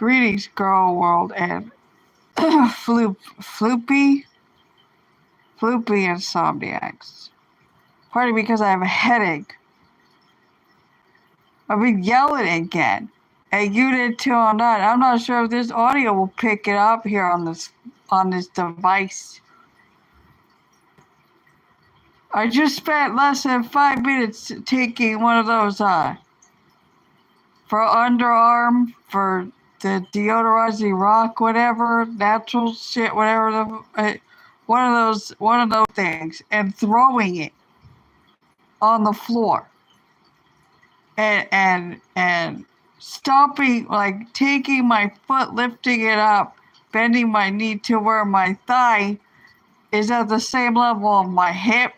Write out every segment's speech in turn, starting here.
Greetings, girl world, and flurpy insomniacs. Partly because I have a headache. I've been yelling again, and you did too on that. I'm not sure if this audio will pick it up here on this device. I just spent less than 5 minutes taking one of those for underarm, for the deodorizing rock, whatever, natural shit, whatever, one of those things, and throwing it on the floor, and stomping, like taking my foot, lifting it up, bending my knee to where my thigh is at the same level of my hip,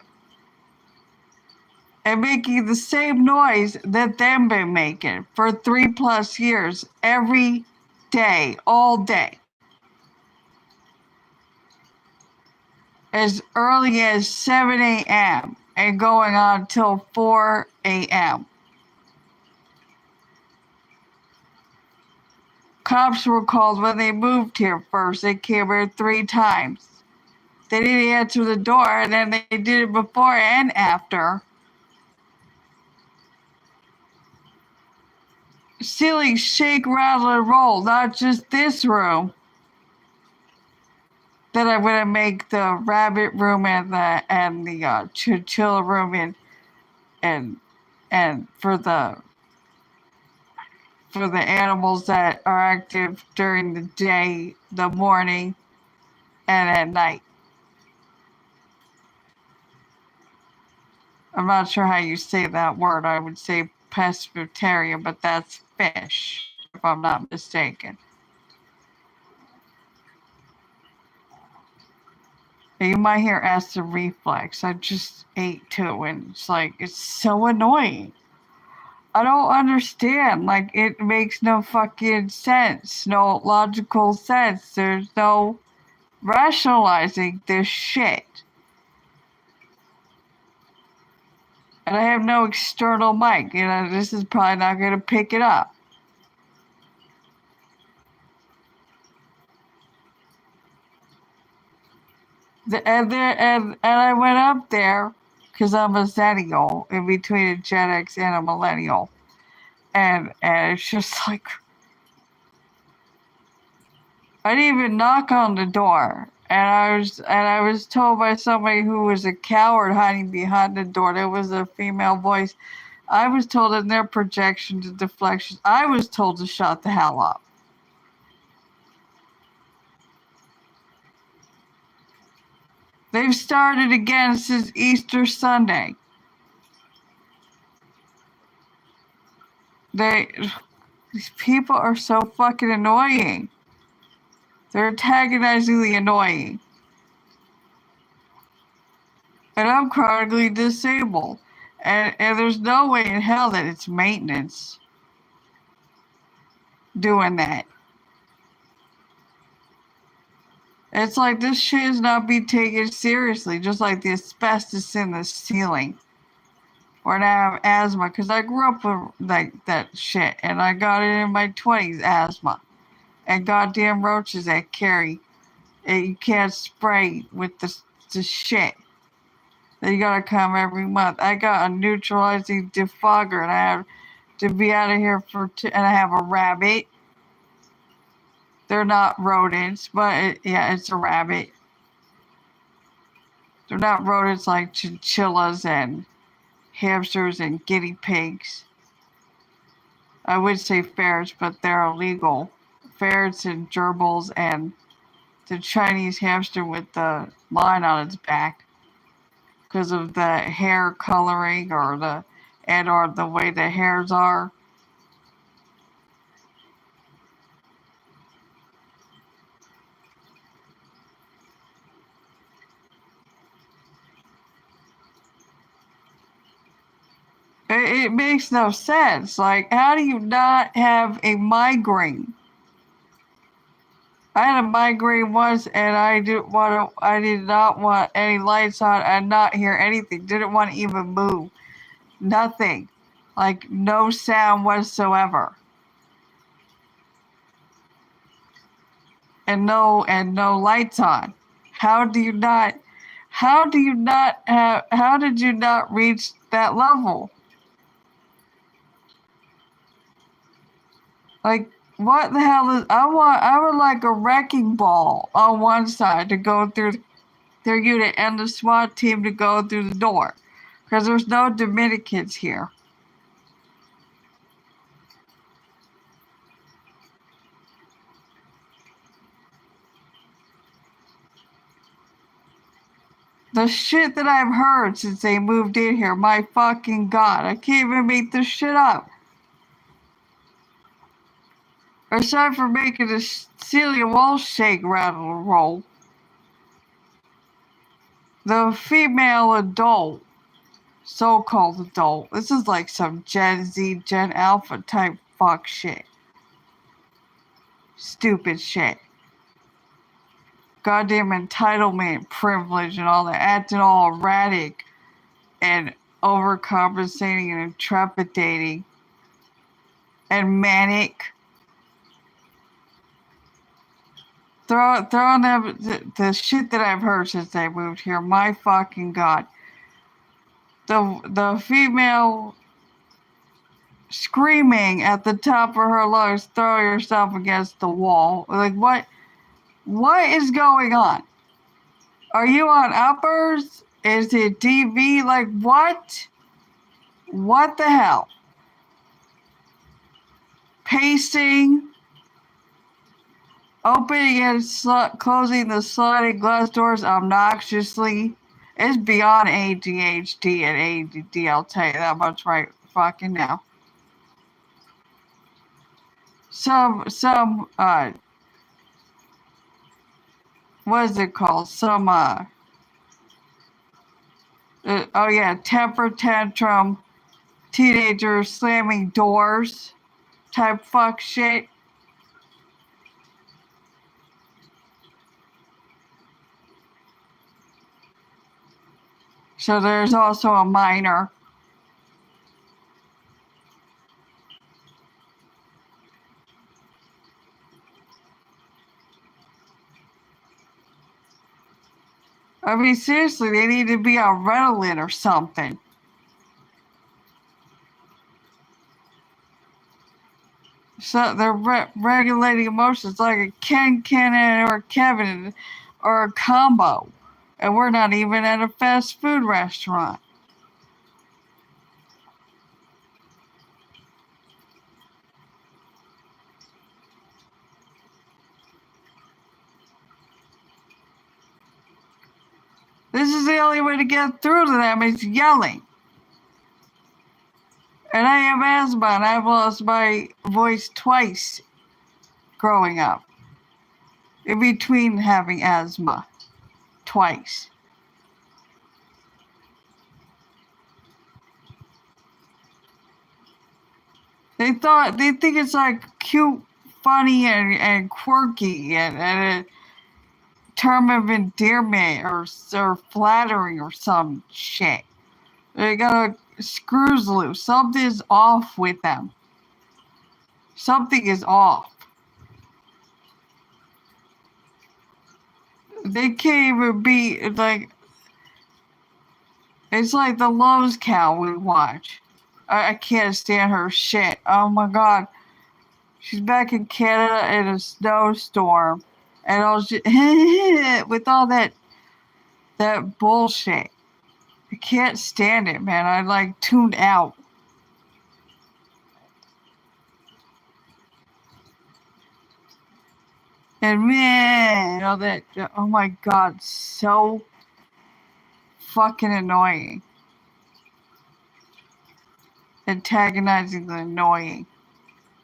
and making the same noise that they've been making for 3+ years, every day, all day. As early as 7 a.m. and going on till 4 a.m. Cops were called when they moved here first. They came here 3 times. They didn't answer the door, and then they did it before and after. Ceilings shake, rattle, and roll, not just this room. Then I'm gonna make the rabbit room and the chinchilla room and for the animals that are active during the day, the morning, and at night. I'm not sure how you say that word. I would say pescatarian, but that's fish, if I'm not mistaken. You might hear acid reflux. I just ate too, and it's so annoying. I don't understand. Like, it makes no fucking sense. No logical sense. There's no rationalizing this shit. And I have no external mic. This is probably not going to pick it up. And I went up there because I'm a Zennial, in between a Gen X and a Millennial. And it's just like, I didn't even knock on the door. And I was told by somebody who was a coward hiding behind the door. There was a female voice. I was told in their projections and deflections, I was told to shut the hell up. They've started again since Easter Sunday. These people are so fucking annoying. They're antagonizingly annoying. And I'm chronically disabled. And there's no way in hell that it's maintenance doing that. It's like this shit is not being taken seriously, just like the asbestos in the ceiling. Or now I have asthma, because I grew up with that shit, and I got it in my 20s, asthma. And goddamn roaches that carry. And you can't spray with the shit. You gotta come every month. I got a neutralizing defogger, and I have to be out of here and I have a rabbit. They're not rodents, but it's a rabbit. They're not rodents like chinchillas and hamsters and guinea pigs. I would say ferrets, but they're illegal. Ferrets and gerbils and the Chinese hamster with the line on its back because of the hair coloring or the way the hairs are. It makes no sense. Like, how do you not have a migraine? I had a migraine once, and I did not want any lights on and not hear anything. Didn't want to even move. Nothing. Like, no sound whatsoever. and no lights on. How did you not reach that level? Like, what the hell is, I would like a wrecking ball on one side to go through their unit and the SWAT team to go through the door. Because there's no Dominicans here. The shit that I've heard since they moved in here, my fucking God, I can't even make this shit up. Aside from making the ceiling wall shake, rattle, and roll, the female adult, so-called adult, this is like some Gen Z, Gen Alpha type fuck shit. Stupid shit. Goddamn entitlement, privilege, and all that, acting all erratic and overcompensating and intrepidating and manic. Throwing them the shit that I've heard since they moved here. My fucking God. The female screaming at the top of her lungs, throwing herself against the wall. Like, what is going on? Are you on uppers? Is it DV? Like, what? What the hell? Pacing, opening and closing the sliding glass doors obnoxiously. It's beyond ADHD and ADD, I'll tell you that much right fucking now. Some what is it called? Temper tantrum, teenagers slamming doors type fuck shit. So there's also a minor. I mean, seriously, they need to be on Ritalin or something. So they're regulating emotions like a Ken or a Kevin or a combo. And we're not even at a fast food restaurant. This is the only way to get through to them is yelling. And I have asthma and I've lost my voice twice growing up. In between having asthma. Twice. They think it's like cute, funny, and quirky, and a term of endearment or flattering or some shit. They got screws loose. Something's off with them. Something is off. They can't even be like. It's like the Lowe's cow we watch. I can't stand her shit. Oh my God. She's back in Canada in a snowstorm. And I was just, with all that bullshit. I can't stand it, man. I like tuned out. And man, you know that, oh my God, so fucking annoying. Antagonizing the annoying.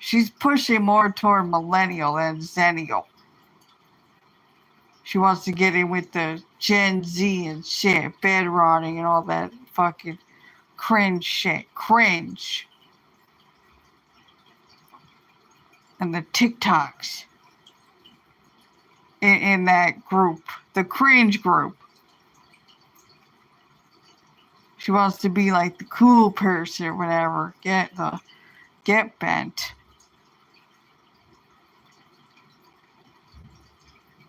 She's pushing more toward millennial than zennial. She wants to get in with the Gen Z and shit, bed rotting and all that fucking cringe shit. Cringe. And the TikToks in that group, the cringe group. She wants to be like the cool person or whatever. Get bent.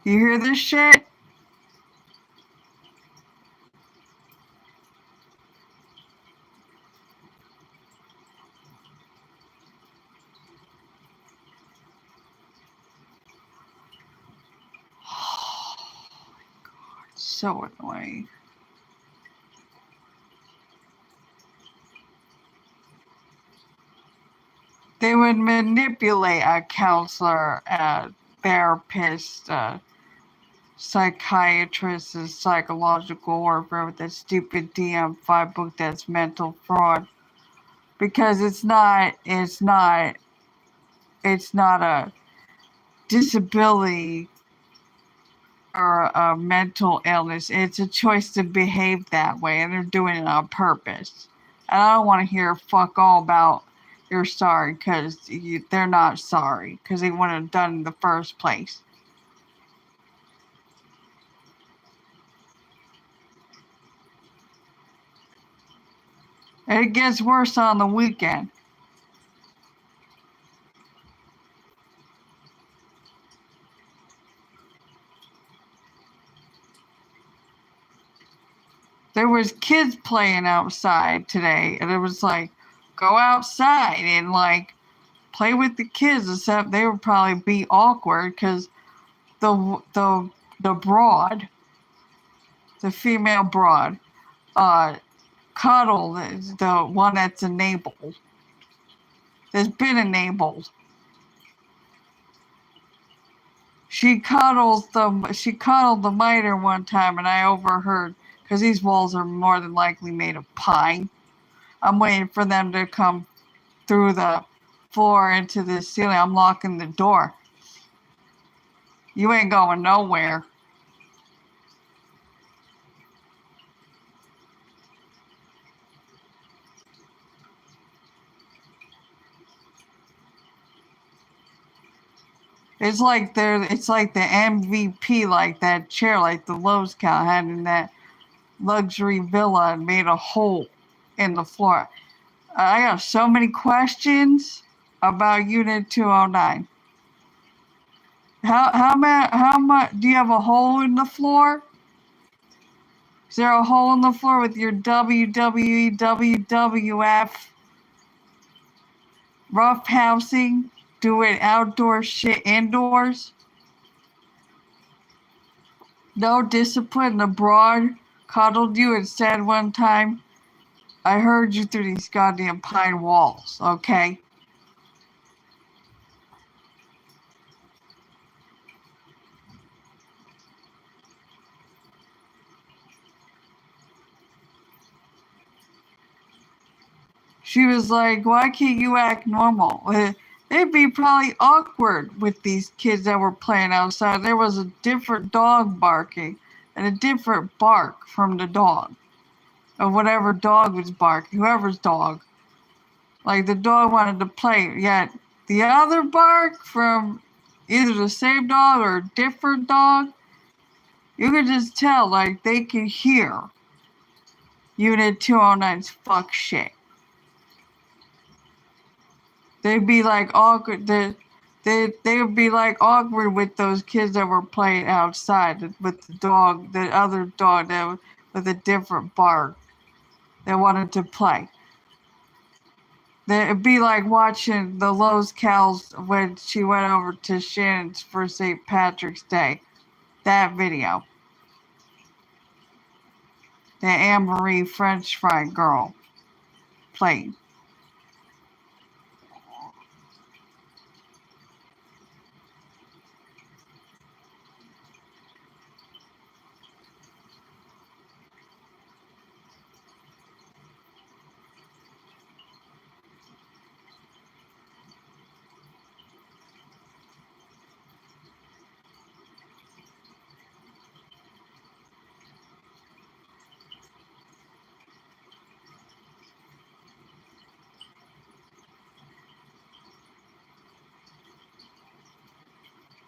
You hear this shit? So annoying. They would manipulate a counselor, a therapist, psychiatrist, and psychological warfare with that stupid DM5 book that's mental fraud. Because it's not a disability or a mental illness. It's a choice to behave that way, and they're doing it on purpose. And I don't want to hear fuck all about you're sorry, because they're not sorry, because they wouldn't have done it in the first place. And it gets worse on the weekend. There was kids playing outside today, and it was like, go outside and like play with the kids, except they would probably be awkward because the broad, the female broad, cuddle the one that's enabled. That's been enabled. She cuddled the miter one time, and I overheard, because these walls are more than likely made of pine. I'm waiting for them to come through the floor into the ceiling. I'm locking the door. You ain't going nowhere. It's like the MVP, like that chair, like the Lowe's cow had in that luxury villa and made a hole in the floor. I have so many questions about Unit 209. How much do you have a hole in the floor? Is there a hole in the floor with your WWE WWF rough housing, doing outdoor shit indoors? No discipline. The broad cuddled you and said one time, I heard you through these goddamn pine walls, okay? She was like, why can't you act normal? It'd be probably awkward with these kids that were playing outside. There was a different dog barking and a different bark from the dog. Or whatever dog was barking, whoever's dog. Like the dog wanted to play, yet the other bark from either the same dog or a different dog, you could just tell, like, they could hear Unit 209's fuck shit. They'd be like awkward. They would be like awkward with those kids that were playing outside with the other dog that with a different bark that wanted to play. It'd be like watching the Lowe's cows when she went over to Shannon's for St. Patrick's Day. That video. The Anne-Marie French fry girl played.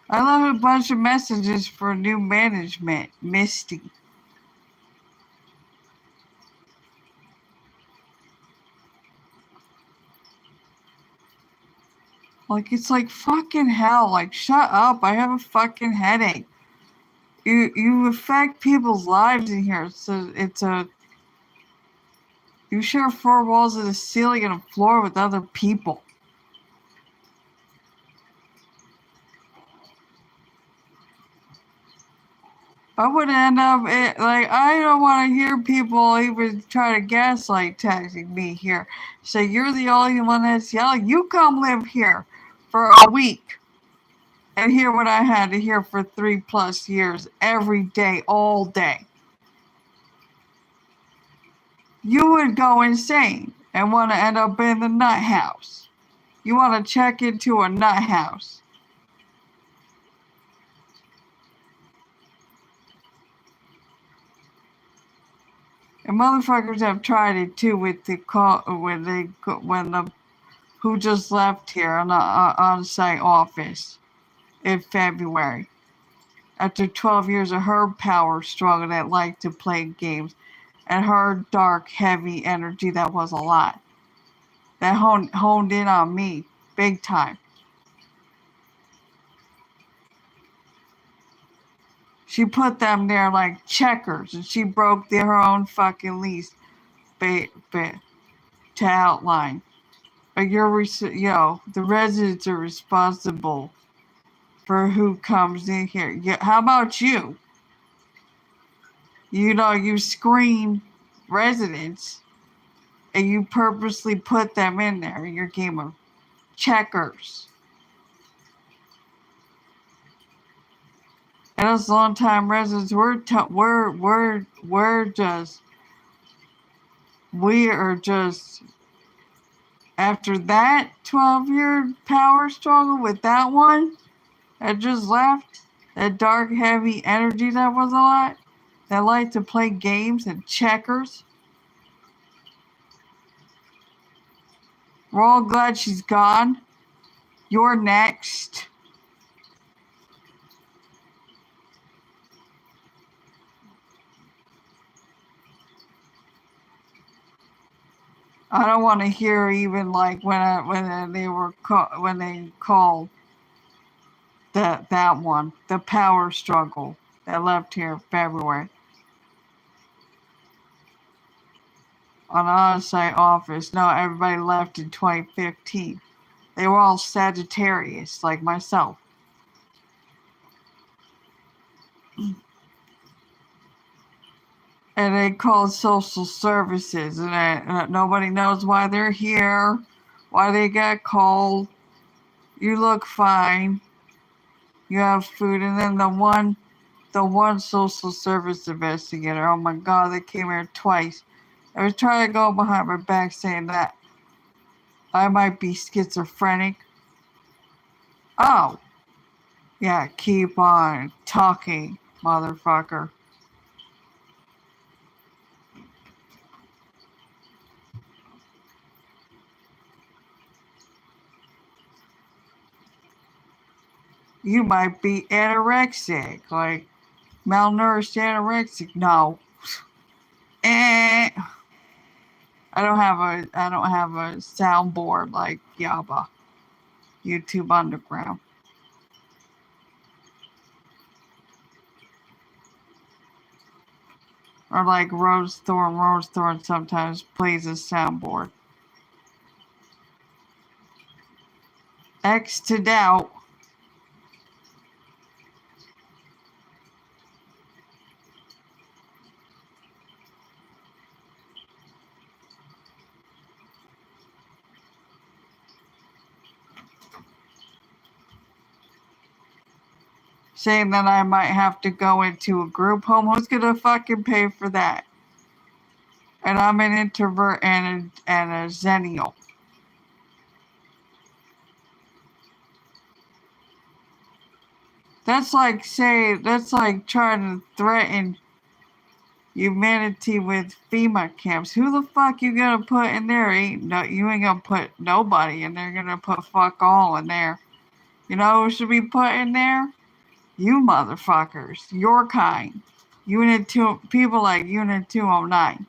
I love a bunch of messages for new management. Misty. Like, it's like fucking hell. Like, shut up. I have a fucking headache. You affect people's lives in here. So it's a you share four walls and a ceiling and a floor with other people. I would end up like I don't want to hear people even try to gaslight texting me here. Say you're the only one that's yelling. You come live here for a week and hear what I had to hear for 3+ years every day, all day. You would go insane and want to end up in the nut house. You want to check into a nut house. And motherfuckers have tried it too with the call when the who just left here on the on-site office in February after 12 years of her power struggle that liked to play games and her dark, heavy energy that was a lot. That honed in on me big time. She put them there like checkers, and she broke her own fucking lease to outline. But the residents are responsible for who comes in here. How about you? You screen residents and you purposely put them in there in your game of checkers. And us long-time residents, we are just after that 12-year power struggle with that one that just left, that dark, heavy energy that was a lot, that liked to play games and checkers. We're all glad she's gone. You're next. I don't want to hear even like when they called that one the power struggle that left here in February on the on-site office. No, everybody left in 2015. They were all Sagittarius like myself. And they called social services, and nobody knows why they're here, why they got called. You look fine. You have food, and then the one social service investigator. Oh my God, they came here twice. I was trying to go behind my back saying that I might be schizophrenic. Oh, yeah, keep on talking, motherfucker. You might be anorexic, like malnourished anorexic. No. Eh. I don't have a soundboard like Yaba, YouTube Underground. Or like Rose Thorn sometimes plays a soundboard. X to doubt. Saying that I might have to go into a group home. Who's gonna fucking pay for that? And I'm an introvert and a zennial. That's like trying to threaten humanity with FEMA camps. Who the fuck you gonna put in there? You ain't gonna put nobody in there. You're gonna put fuck all in there. You know who should be put in there? You motherfuckers. Your kind. People like Unit 209.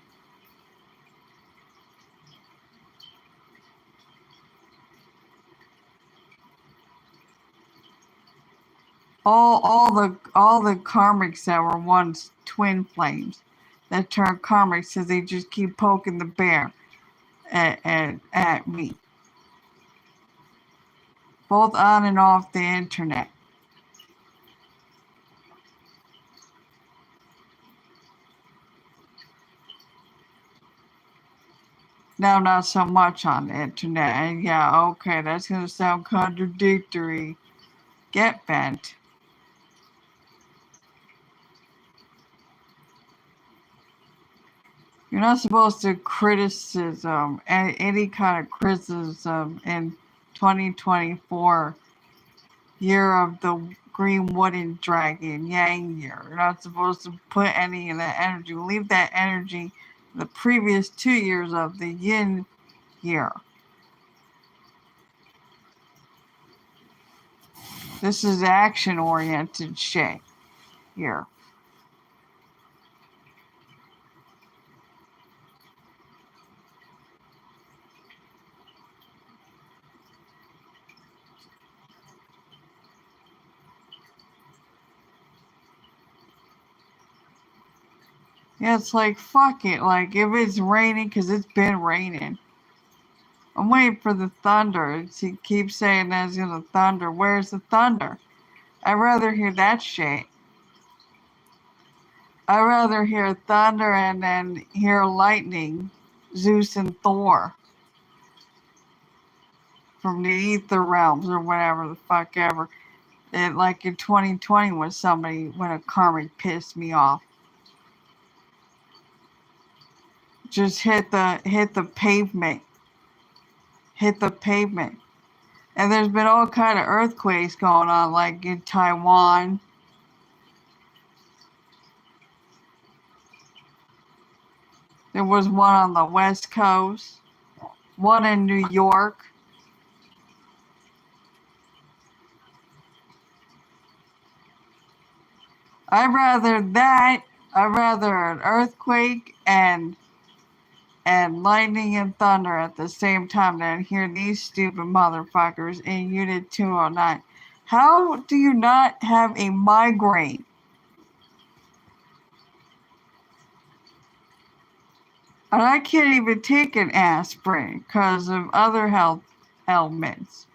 all the karmics that were once twin flames that turn karmics because they just keep poking the bear at me, both on and off the internet. Now, not so much on the internet. And yeah, okay, that's gonna sound contradictory. Get bent. You're not supposed to criticism any kind of criticism in 2024, year of the green wooden dragon, yang year. You're not supposed to put any of that energy. Leave that energy the previous 2 years of the yin year. This is action oriented shit here. Yeah, it's like, fuck it. Like, if it's raining, because it's been raining. I'm waiting for the thunder. He keeps saying that it's gonna thunder. Where's the thunder? I'd rather hear that shit. I'd rather hear thunder and then hear lightning, Zeus and Thor from the ether realms or whatever the fuck ever. It, like in 2020 when a karmic pissed me off. Just hit the pavement. Hit the pavement. And there's been all kind of earthquakes going on, like in Taiwan. There was one on the West Coast, one in New York. I'd rather an earthquake and lightning and thunder at the same time than hear these stupid motherfuckers in Unit 209. How do you not have a migraine? And I can't even take an aspirin because of other health ailments.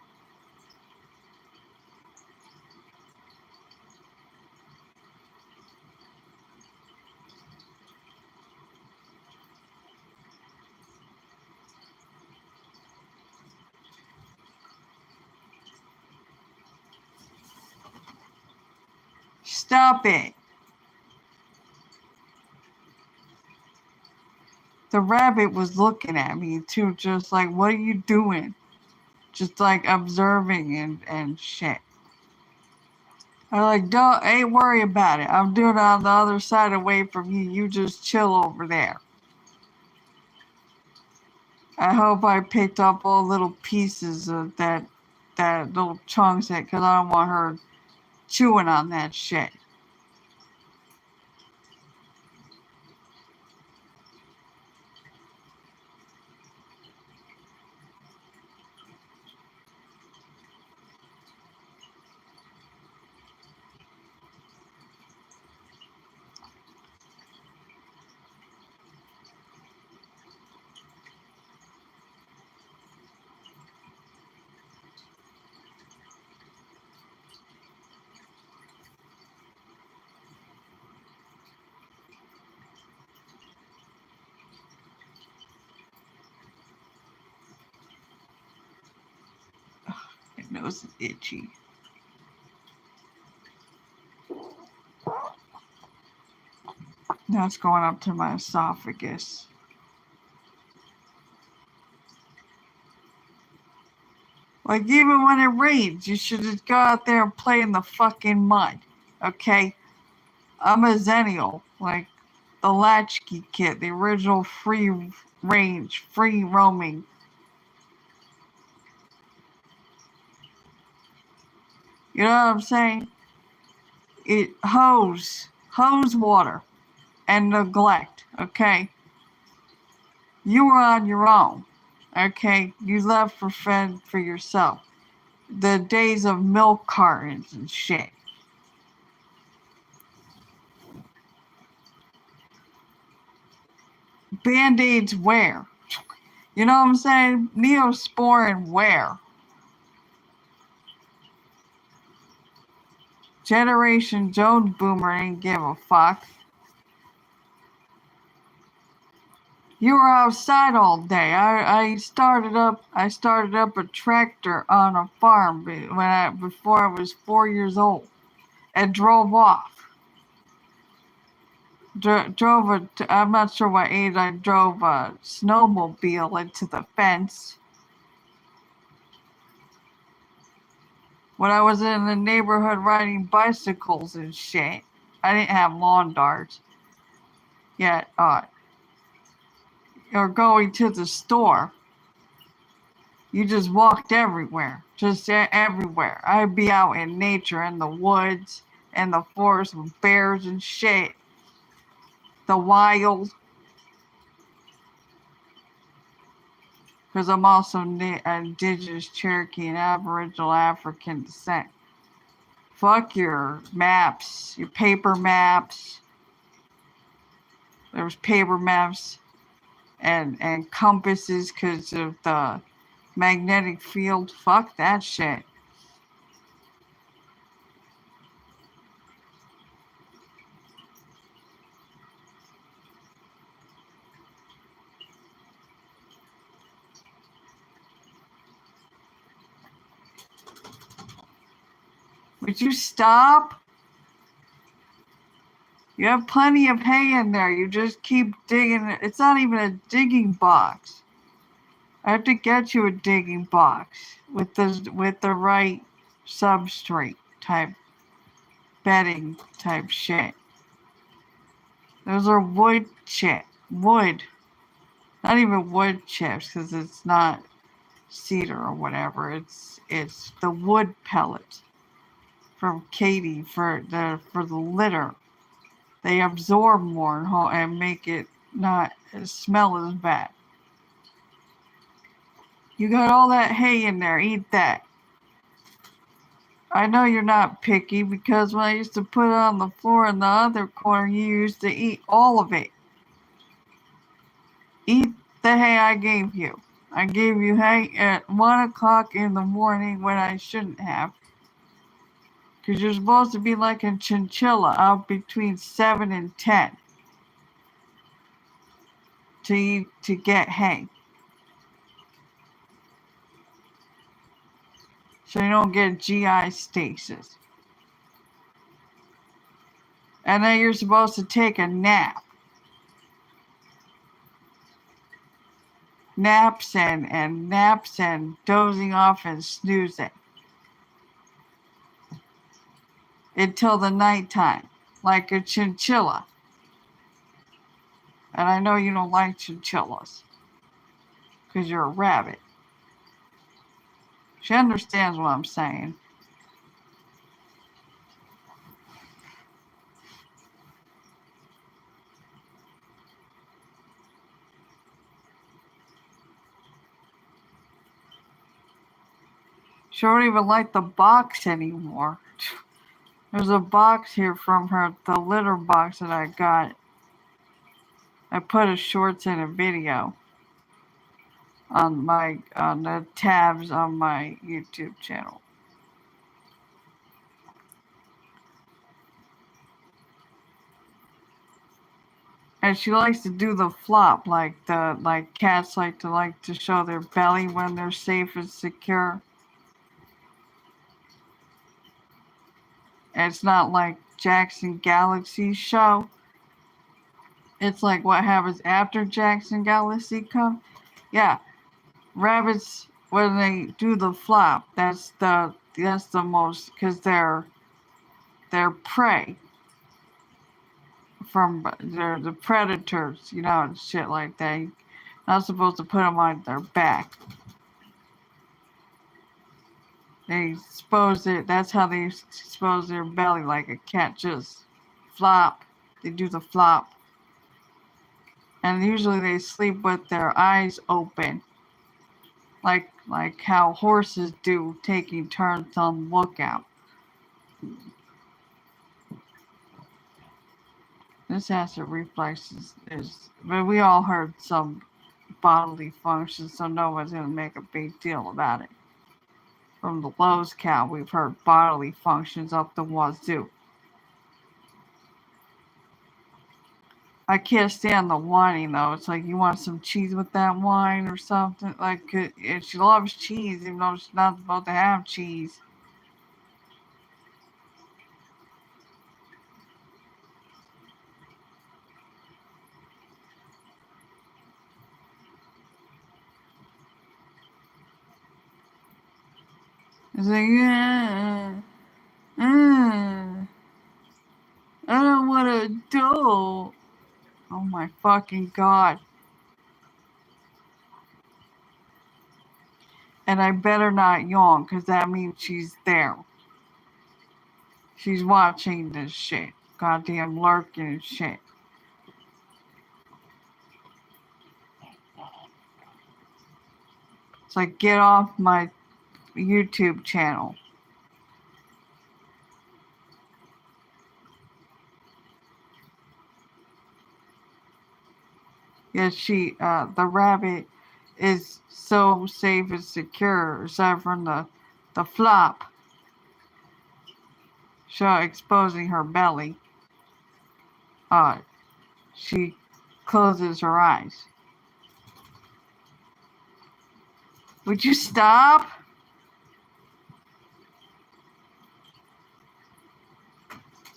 Stop it. The rabbit was looking at me too, just like, what are you doing? Just like observing and shit. I'm like, ain't worry about it. I'm doing it on the other side away from you. You just chill over there. I hope I picked up all little pieces of that little chunks because I don't want her chewing on that shit. My nose is itchy. Now it's going up to my esophagus. Like, even when it rains, you should just go out there and play in the fucking mud, okay? I'm a Zennial, like the Latchkey Kid, the original free range, free roaming. You know what I'm saying? It hose water and neglect, okay? You were on your own, okay? You left for yourself. The days of milk cartons and shit. Band-Aids where? You know what I'm saying? Neosporin where? Generation Jones Boomer ain't give a fuck. You were outside all day. I started up a tractor on a farm before I was 4 years old and drove off. I'm not sure what age I drove a snowmobile into the fence. When I was in the neighborhood riding bicycles and shit. I didn't have lawn darts yet. Or going to the store. You just walked everywhere. Just everywhere. I'd be out in nature, in the woods, in the forest with bears and shit. The wild. Because I'm also indigenous Cherokee and Aboriginal African descent. Fuck your maps, your paper maps. There was paper maps and compasses because of the magnetic field. Fuck that shit. Would you stop? You have plenty of hay in there. You just keep digging it. It's not even a digging box. I have to get you a digging box with the right substrate type bedding type shit. Those are wood chip. Wood. Not even wood chips because it's not cedar or whatever. It's the wood pellets from Katie for the litter. They absorb more and make it not smell as bad. You got all that hay in there. Eat that. I know you're not picky because when I used to put it on the floor in the other corner, you used to eat all of it. Eat the hay I gave you. I gave you hay at 1 o'clock in the morning when I shouldn't have. Because you're supposed to be like a chinchilla out between 7 and 10 to get hay. So you don't get GI stasis. And then you're supposed to take a nap. Naps and dozing off and snoozing. Until the nighttime. Like a chinchilla. And I know you don't like chinchillas. Because you're a rabbit. She understands what I'm saying. She don't even like the box anymore. There's a box here from her, the litter box that I got. I put a shorts in a video on the tabs on my YouTube channel. And she likes to do the flop like cats like to show their belly when they're safe and secure. And it's not like Jackson Galaxy's show. It's like what happens after Jackson Galaxy comes. Yeah, rabbits when they do the flop, that's the most because they're prey from they're the predators, and shit like that. You're not supposed to put them on their back. They expose it. That's how they expose their belly, like a cat just flop. They do the flop. And usually they sleep with their eyes open. Like how horses do, taking turns on lookout. This acid reflux is, but we all heard some bodily functions, so no one's going to make a big deal about it. From the Lowe's cow, we've heard bodily functions up the wazoo. I can't stand the whining though. It's like, you want some cheese with that wine or something. Like, she loves cheese, even though she's not supposed to have cheese. It's like, yeah, I don't want to do. Oh my fucking god. And I better not yawn, because that means she's there. She's watching this shit. Goddamn lurking and shit. It's like, get off my YouTube channel. Yes, the rabbit is so safe and secure, aside from the flop show exposing her belly. She closes her eyes. Would you stop?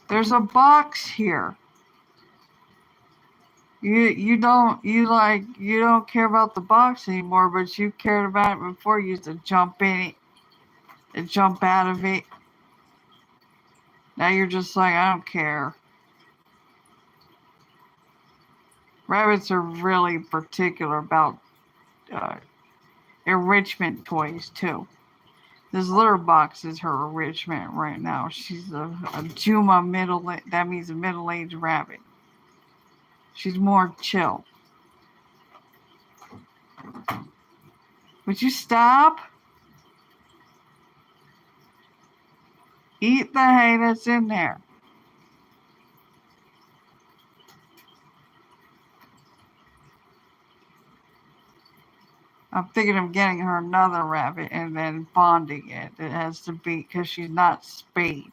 There's a box here. You don't care about the box anymore, but you cared about it before. You used to jump in it and jump out of it. Now you're just like, I don't care. Rabbits are really particular about enrichment toys too. This litter box is her enrichment right now. She's a Juma that means a middle-aged rabbit. She's more chill. Would you stop? Eat the hay that's in there. I'm thinking of getting her another rabbit and then bonding it. It has to be, because she's not spayed.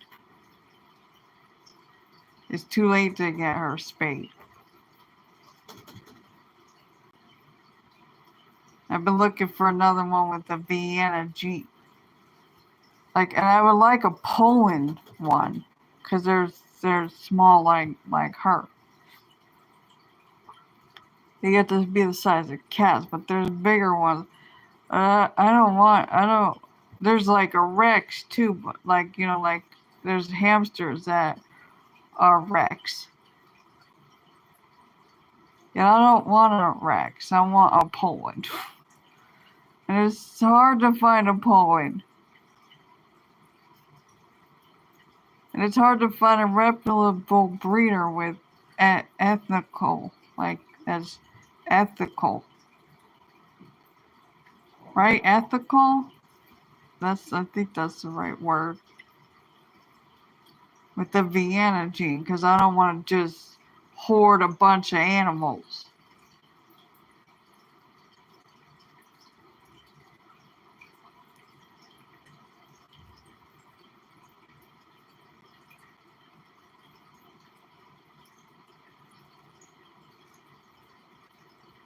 It's too late to get her spayed. I've been looking for another one with a Vienna Jeep. And I would like a Poland one, because they're small like her. They get to be the size of cats, but there's bigger ones. There's like a Rex too, but there's hamsters that are Rex. And I don't want a Rex, I want a Poland. And it's hard to find a Poland. And it's hard to find a reputable breeder with ethical, as ethical. Right? Ethical? I think that's the right word. With the Vienna gene, because I don't want to just hoard a bunch of animals.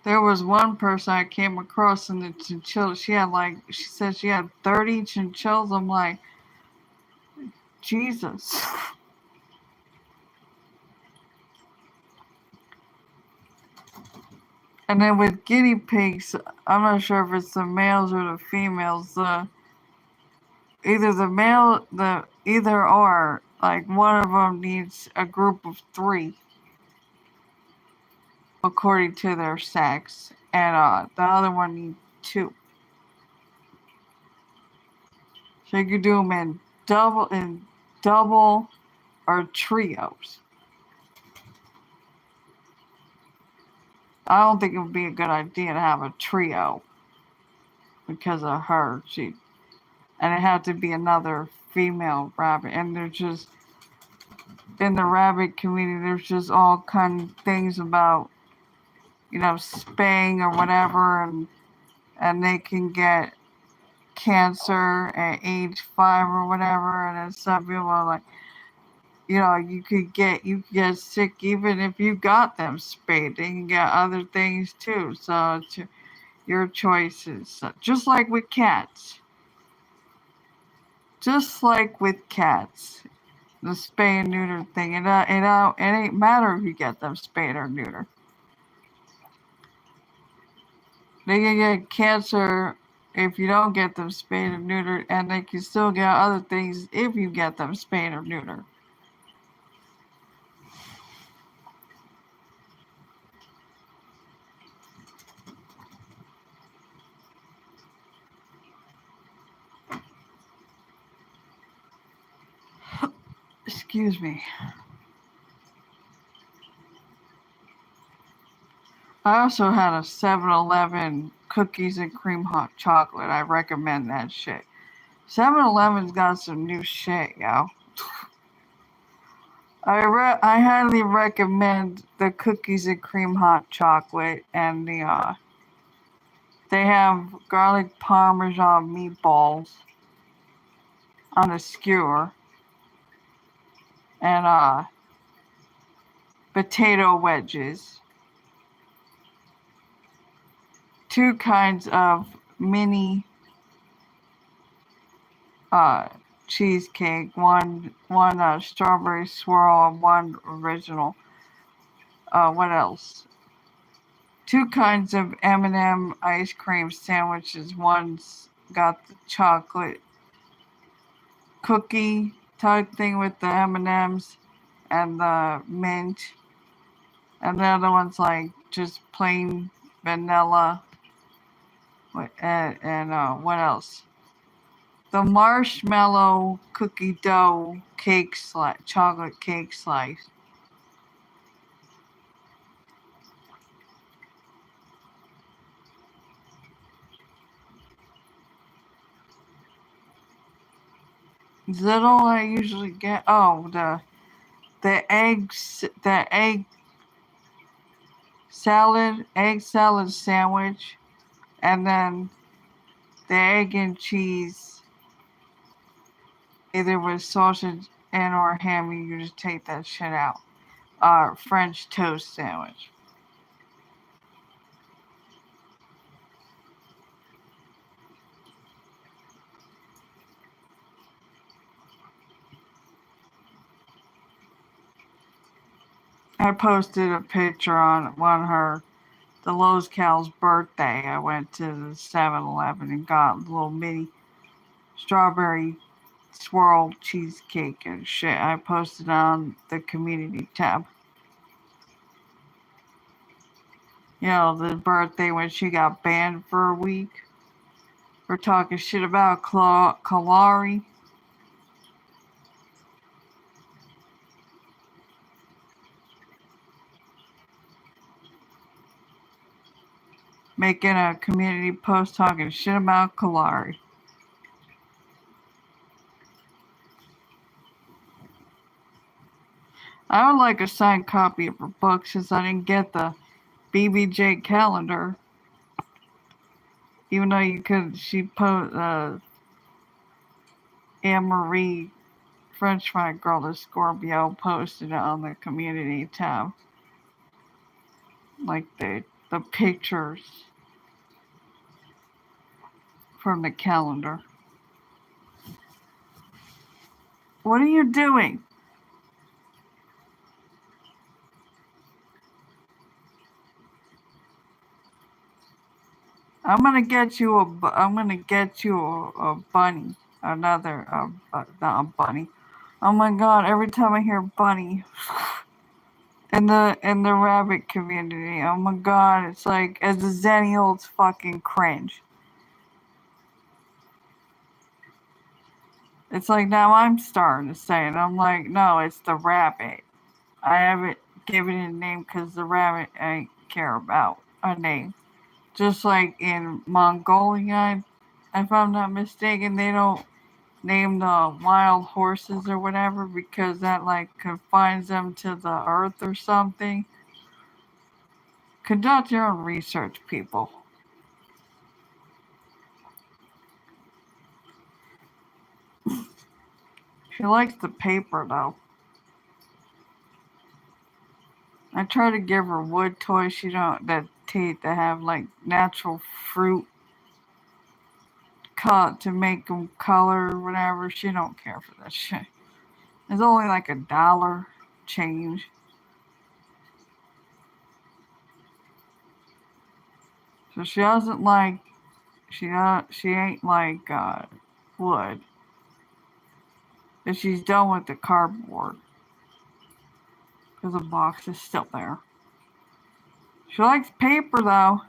There was one person I came across in the chinchilla. She said she had 30 chinchillas. I'm like, Jesus. And then with guinea pigs, I'm not sure if it's the males or the females. Either or, one of them needs a group of 3, according to their sex, and the other one needs 2. So you could do them in double or trios. I don't think it would be a good idea to have a trio because of her. And it had to be another female rabbit, and they're just in the rabbit community, there's just all kind of things about, spaying or whatever, and they can get cancer at age 5 or whatever, and then some people are like, you could get sick even if you got them spayed. They can get other things too. So it's your choices. Just like with cats. Just like with cats. The spay and neuter thing. It ain't matter if you get them spayed or neutered. They can get cancer if you don't get them spayed or neutered, and they can still get other things if you get them spayed or neutered. Excuse me. I also had a 7-Eleven cookies and cream hot chocolate. I recommend that shit. 7-Eleven's got some new shit, yo. I highly recommend the cookies and cream hot chocolate, and they have garlic parmesan meatballs on a skewer, and potato wedges, 2 kinds of mini cheesecake, one strawberry swirl, and one original. What else? 2 kinds of M&M ice cream sandwiches. One's got the chocolate cookie type thing with the M&Ms and the mint, and the other one's like just plain vanilla. And what else? The marshmallow cookie dough chocolate cake slice. Is that all I usually get? Oh, the egg salad sandwich, and then the egg and cheese, either with sausage and or ham. You just take that shit out. French toast sandwich. I posted a picture on the Lowe's Cal's birthday. I went to the 7-Eleven and got a little mini strawberry swirl cheesecake and shit. I posted on the community tab. The birthday when she got banned for a week for talking shit about Kalari. Making a community post talking shit about Kalari. I would like a signed copy of her book since I didn't get the BBJ calendar. Even though she Anne-Marie, French fry girl, the Scorpio, posted it on the community tab. Like the pictures from the calendar. What are you doing? I'm gonna get you a bunny. Another not a bunny. Oh my god! Every time I hear bunny in the rabbit community, oh my god! It's like as a zennial, it's fucking cringe. It's like now I'm starting to say it. I'm like, no, it's the rabbit. I haven't given it a name because the rabbit I care about a name. Just like in Mongolia, if I'm not mistaken, they don't named wild horses or whatever because that like confines them to the earth or something. Conduct your own research, people. She likes the paper though. I try to give her wood toys. She don't that teeth that have like natural fruit cut to make them color or whatever. She don't care for that shit. It's only like $1 change. So she doesn't like she ain't like wood. But she's done with the cardboard because the box is still there. She likes paper though.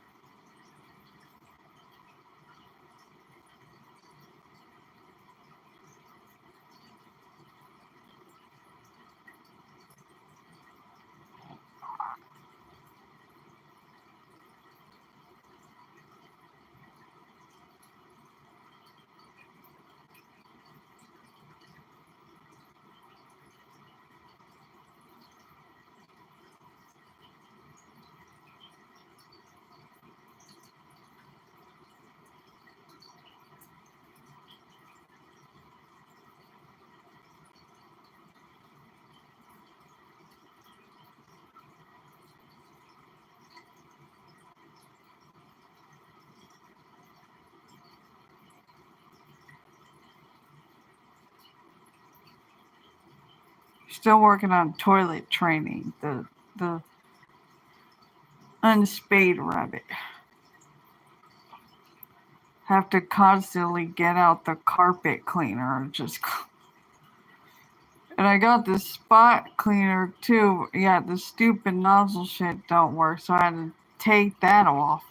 Still working on toilet training. The unspayed rabbit. Have to constantly get out the carpet cleaner. Just and I got this spot cleaner too. Yeah, the stupid nozzle shit don't work, so I had to take that off.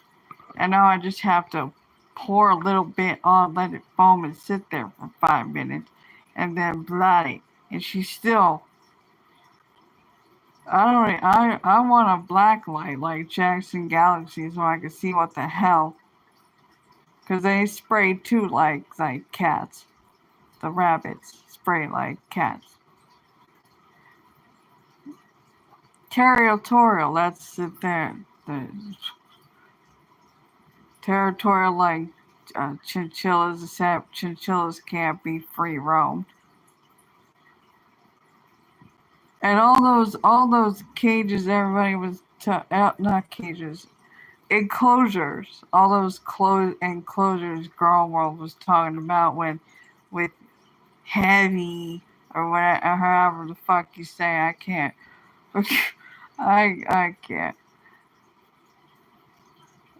And now I just have to pour a little bit on, let it foam and sit there for 5 minutes, and then blot it. And she's still. I want a black light like Jackson Galaxy so I can see what the hell. Cause they spray too like cats. The rabbits spray like cats. Territorial, that's the territorial like chinchillas, except chinchillas can't be free roamed. And all those cages everybody was not cages, enclosures, all those enclosures gorlworld was talking about when with heavy or whatever, however the fuck you say. I can't. I can't.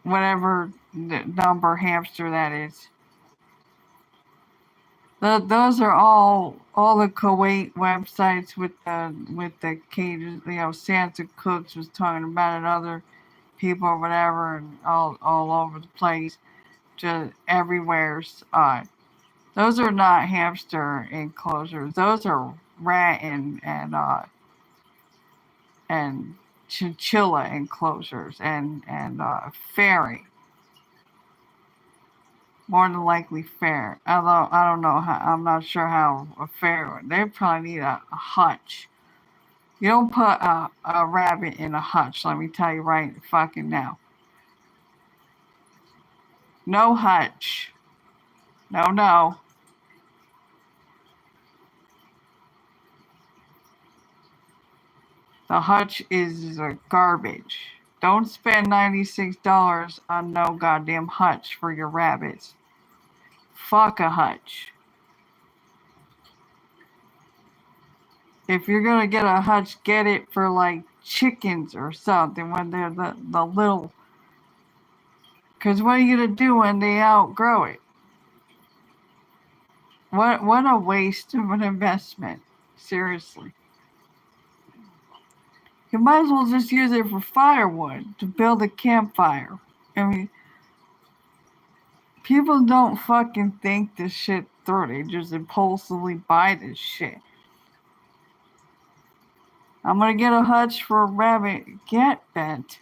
Whatever number hamster that is. Those are all the Kuwait websites with the cages. You know, Santa Cooks was talking about it. Other people or whatever, and all over the place, just everywhere's. Those are not hamster enclosures. Those are rat and chinchilla enclosures and fairy. More than likely fair. Although I don't know how, I'm not sure how a fair. They probably need a hutch. You don't put a rabbit in a hutch. Let me tell you right fucking now. No hutch. No, no. The hutch is garbage. Don't spend $96 on no goddamn hutch for your rabbits. Fuck a hutch. If you're gonna get a hutch, get it for like chickens or something when they're the little. Cause what are you gonna do when they outgrow it? What a waste of an investment. Seriously. You might as well just use it for firewood to build a campfire. I mean, people don't fucking think this shit through. They just impulsively buy this shit. I'm gonna get a hutch for a rabbit. Get bent.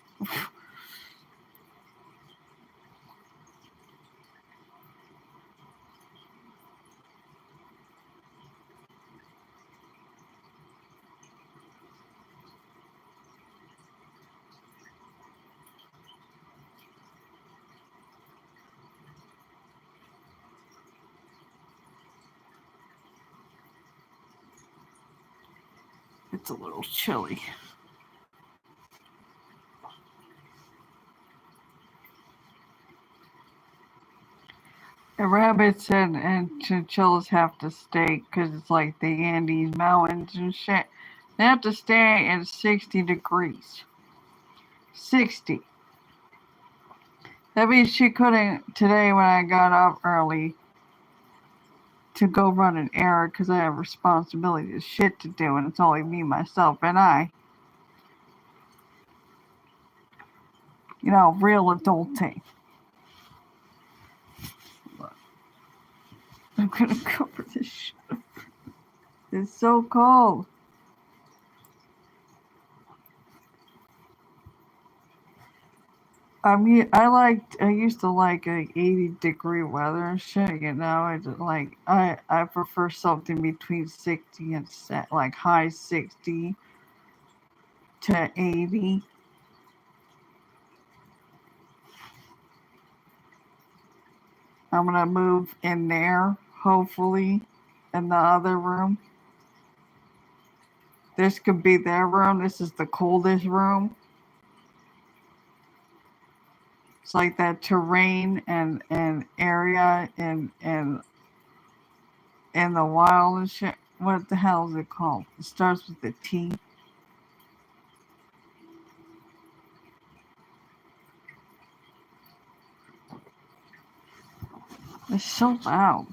It's a little chilly. The rabbits and chinchillas have to stay because it's like the Andes Mountains and shit. They have to stay at 60 degrees. 60. That means she couldn't today when I got up early to go run an errand because I have responsibilities, shit to do, and it's only me, myself, and I. You know, real adulting. I'm gonna cover this shit up. It's so cold. I used to like 80-degree weather and shit. You know, I prefer something between 60 and like high 60 to 80. I'm gonna move in there, hopefully, in the other room. This could be their room. This is the coldest room. It's like that terrain and area and the wild and shit. What the hell is it called? It starts with a T. It's so loud.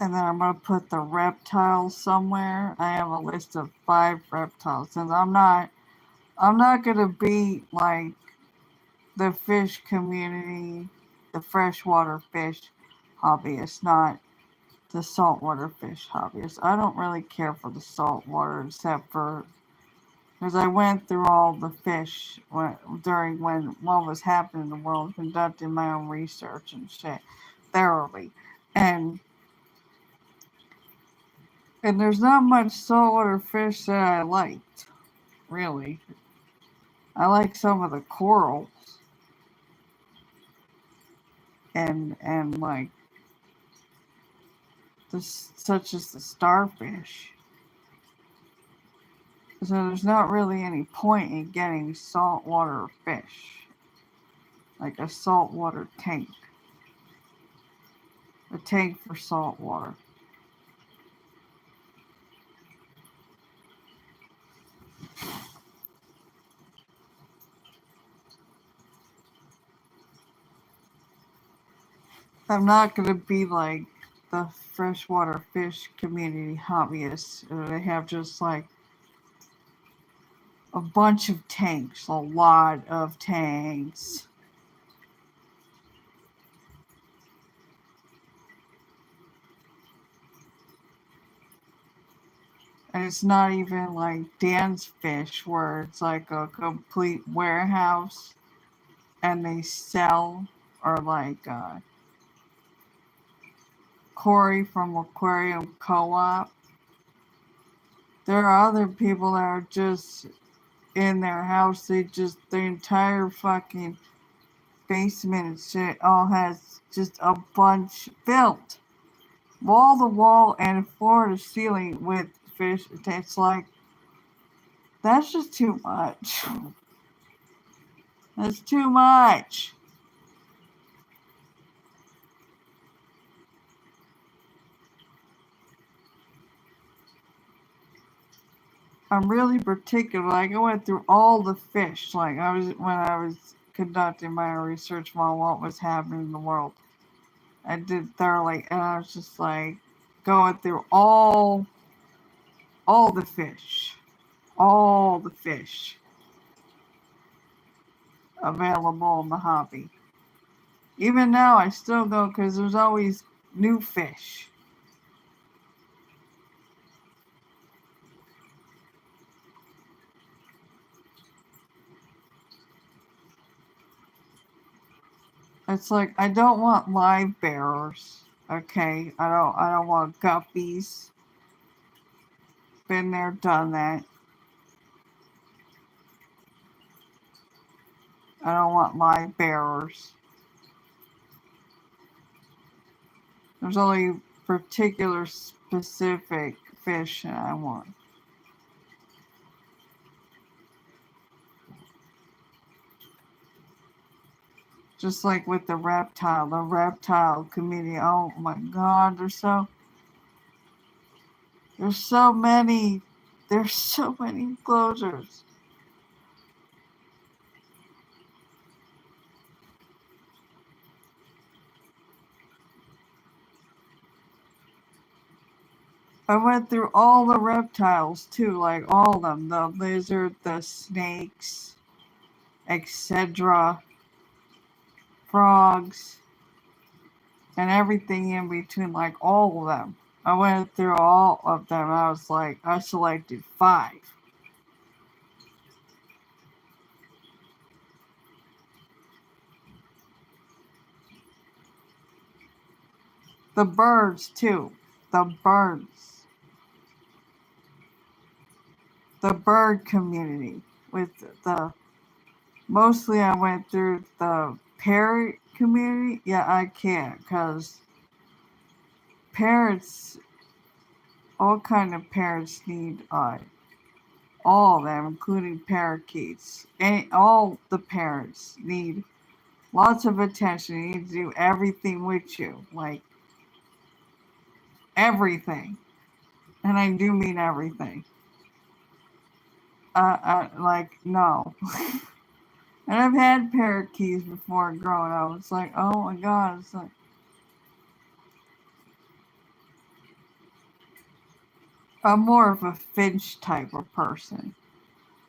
And then I'm gonna put the reptiles somewhere. I have a list of 5 reptiles. Since I'm not gonna be like the fish community, the freshwater fish hobbyist, not the saltwater fish hobbyist. I don't really care for the saltwater except for because I went through all the fish during when what was happening in the world, conducting my own research and shit thoroughly, and there's not much saltwater fish that I liked, really. I like some of the corals and like such as the starfish. So there's not really any point in getting saltwater fish, like a saltwater tank, a tank for saltwater. I'm not gonna be like the freshwater fish community hobbyists. They have just like a bunch of tanks, a lot of tanks. And it's not even like Dan's fish where it's like a complete warehouse and they sell, or like Corey from Aquarium Co-op. There are other people that are just in their house. The entire fucking basement and shit all has just a bunch filled wall to wall and floor to ceiling with fish. It's like, that's just too much. That's too much. I'm really particular. Like I went through all the fish. Like when I was conducting my research on what was happening in the world. I did thoroughly, and I was just like going through all the fish, all the fish available in the hobby. Even now, I still go because there's always new fish. It's like I don't want live bearers. Okay, I don't want guppies. Been there, done that. I don't want live bearers. There's only particular specific fish that I want. Just like with the reptile community. Oh my God, there's so many. There's so many enclosures. I went through all the reptiles too, like all of them. The lizard, the snakes, etc. Frogs, and everything in between, like all of them. I went through all of them. I was like, I selected 5. The birds too. The birds. The bird community with the mostly I went through the parrot community. Yeah, I can't because parrots, all kind of parrots need all of them, including parakeets. And all the parrots need lots of attention. You need to do everything with you, like everything, and I do mean everything. Like no. And I've had parakeets before growing up. It's like, oh my God, it's like I'm more of a finch type of person.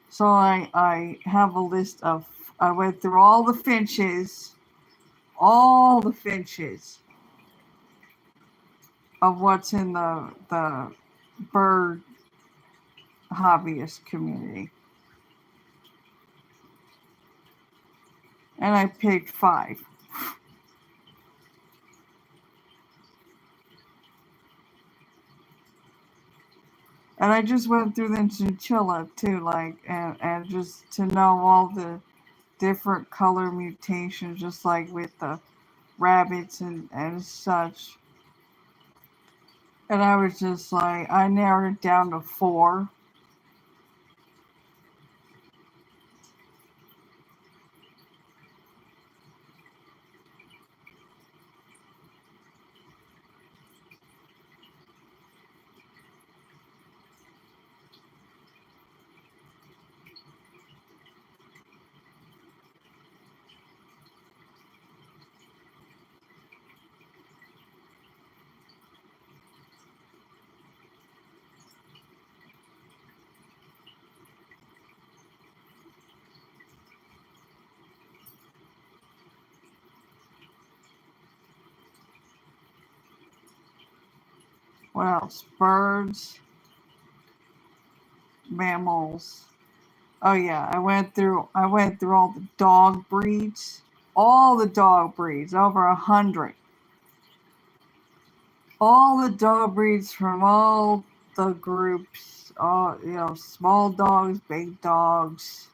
So I have a list of, I went through all the finches of what's in the bird hobbyist community. And I picked 5. And I just went through the chinchilla too, like, and just to know all the different color mutations, just like with the rabbits and such. And I was just like, I narrowed it down to 4. What else? Birds, mammals. Oh yeah, I went through all the dog breeds. All the dog breeds, over 100. All the dog breeds from all the groups, all small dogs, big dogs,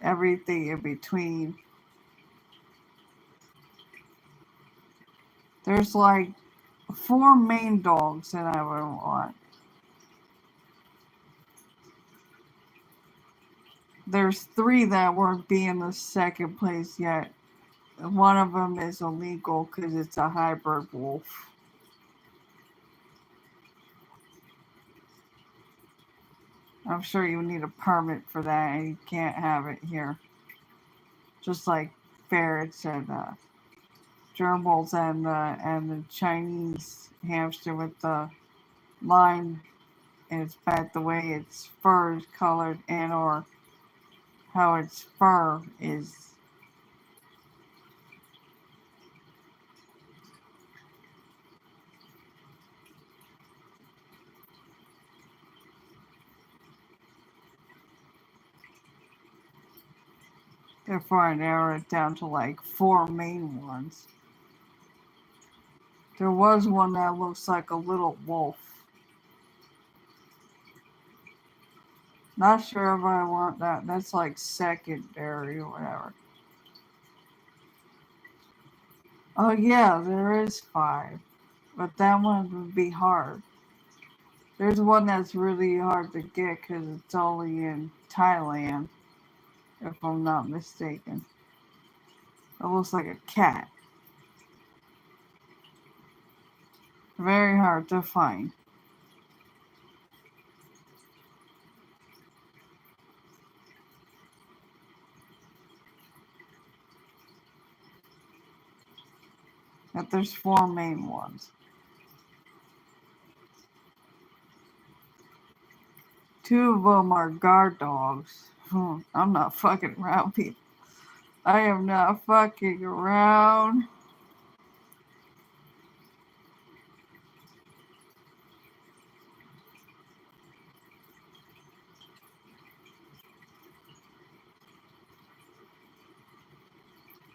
everything in between. There's like 4 main dogs that I would want. There's 3 that won't be in the second place yet. One of them is illegal because it's a hybrid wolf. I'm sure you need a permit for that, and you can't have it here. Just like ferrets and gerbils and the Chinese hamster with the line in its back, the way its fur is colored, and or how its fur is. Therefore, I narrowed it down to like 4 main ones. There was one that looks like a little wolf. Not sure if I want that. That's like secondary or whatever. Oh yeah, there is 5. But that one would be hard. There's one that's really hard to get because it's only in Thailand, if I'm not mistaken. It looks like a cat. Very hard to find. But there's 4 main ones. 2 of them are guard dogs. I'm not fucking around, people. I am not fucking around.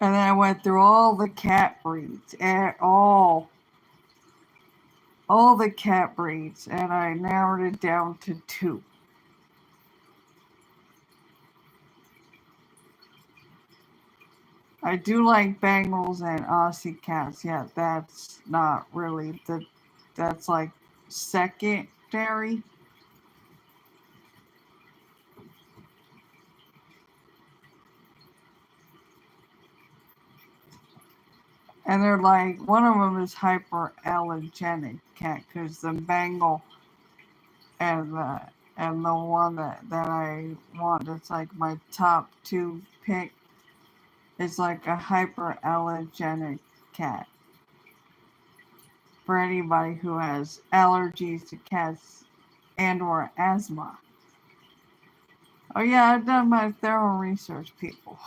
And then I went through all the cat breeds and all the cat breeds, and I narrowed it down to 2. I do like Bengals and Aussie cats. Yeah, that's not really that's like secondary. And they're like, one of them is hyperallergenic cat because the Bengal and the one that I want that's like my top 2 pick is like a hyperallergenic cat. For anybody who has allergies to cats and or asthma. Oh yeah, I've done my thorough research, people.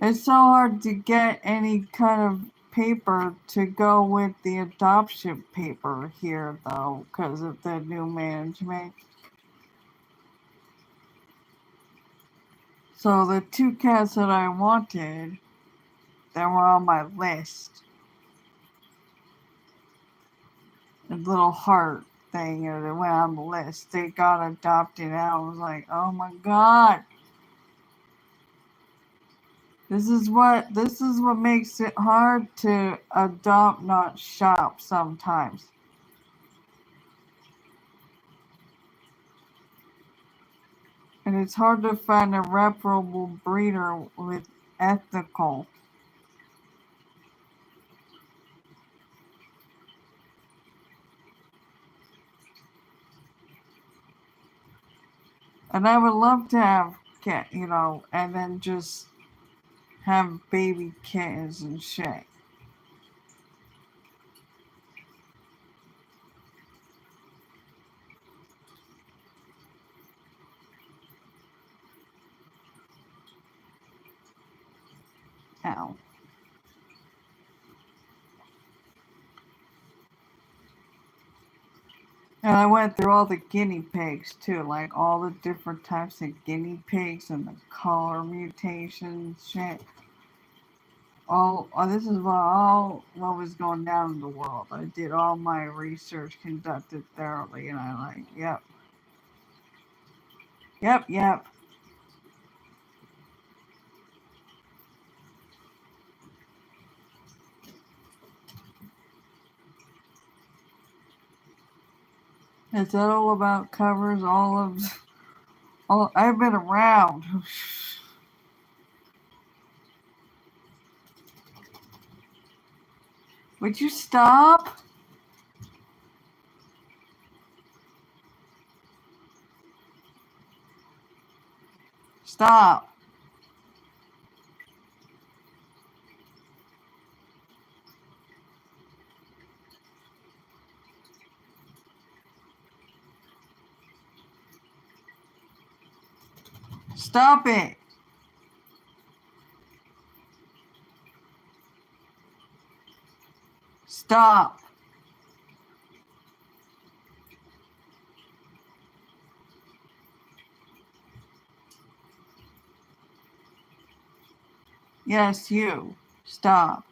It's so hard to get any kind of paper to go with the adoption paper here, though, because of the new management. So the 2 cats that I wanted, that were on my list, the little heart thing that went on the list, they got adopted out. I was like, oh my god. This is what makes it hard to adopt, not shop sometimes. And it's hard to find a reputable breeder with ethical. And I would love to have cat, and then just have baby kittens and shit. Ow. And I went through all the guinea pigs too, like all the different types of guinea pigs and the color mutations, shit. This is what was going down in the world. I did all my research, conducted thoroughly, and I like, yep. Is that all about covers? I've been around. Would you stop? Stop. Stop it. Stop. Yes, you. Stop.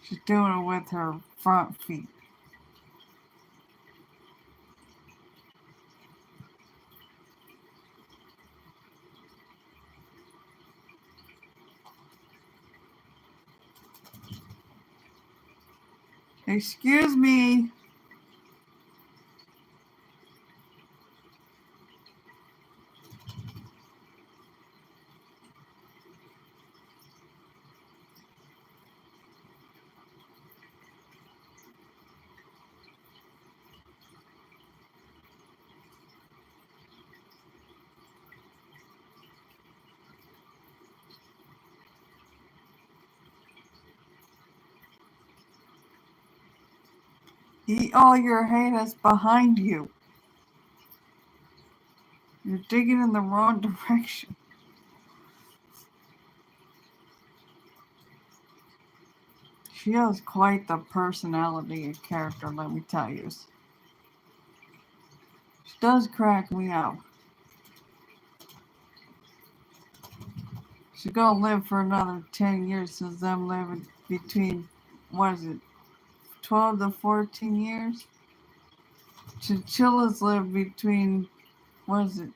She's doing it with her front feet. Excuse me. Eat all your hay that's behind you. You're digging in the wrong direction. She has quite the personality and character, let me tell you. She does crack me up. She's gonna live for another 10 years since I'm living between, what is it, 12 to 14 years? Chinchillas live between, what is it,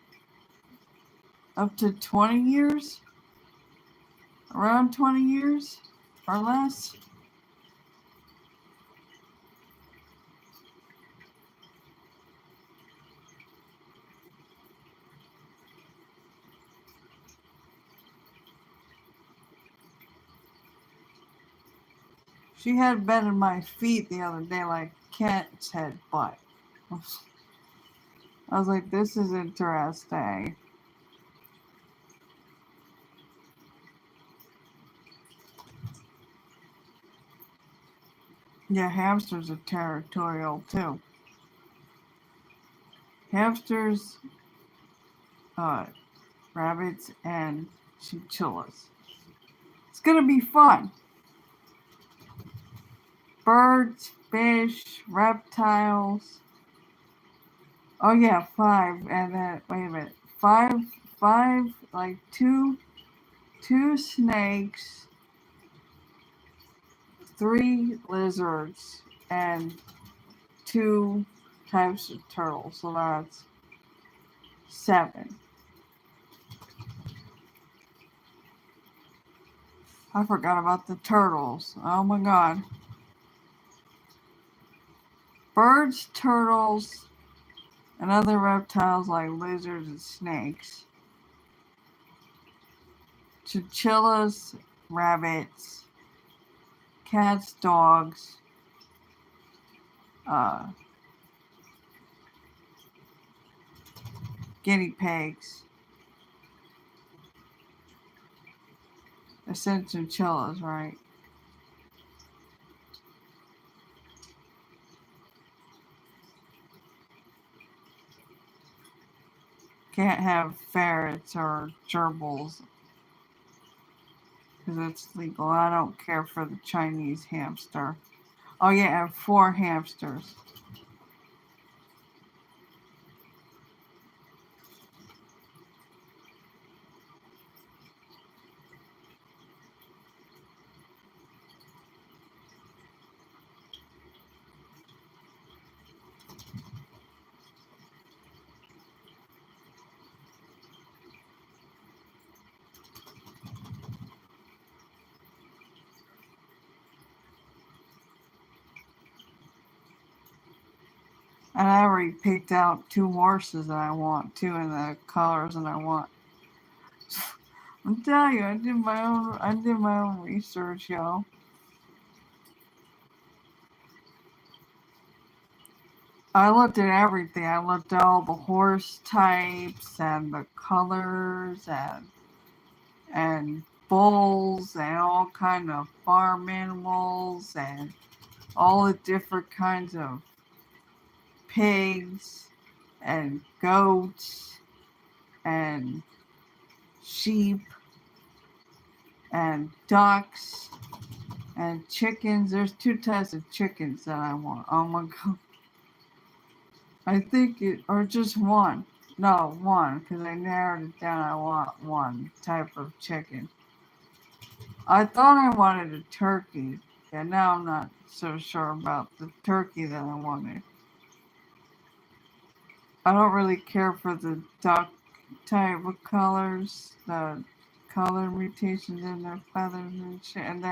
up to 20 years? Around 20 years or less? She had bed in my feet the other day like cat's head butt. I was like, this is interesting. Yeah, hamsters are territorial too. Hamsters, rabbits, and chinchillas. It's gonna be fun. Birds, fish, reptiles. Oh yeah, 5. And then wait a minute. Five, like two snakes, 3 lizards, and 2 types of turtles. So that's 7. I forgot about the turtles. Oh my god. Birds, turtles, and other reptiles like lizards and snakes. Chinchillas, rabbits, cats, dogs, guinea pigs. I said chinchillas, right? Can't have ferrets or gerbils because it's legal. I don't care for the Chinese hamster. Oh yeah, I have 4 hamsters. And I already picked out 2 horses that I want, 2 in the colors that I want. I'm telling you, I did my own research, y'all. I looked at everything. I looked at all the horse types and the colors and bulls and all kind of farm animals and all the different kinds of pigs and goats and sheep and ducks and chickens. There's 2 types of chickens that I want. Oh my god. I think it, or just one. No, one, because I narrowed it down. I want 1 type of chicken. I thought I wanted a turkey. Yeah, now I'm not so sure about the turkey that I wanted. I don't really care for the duck type of colors, the color mutations in their feathers and shit, and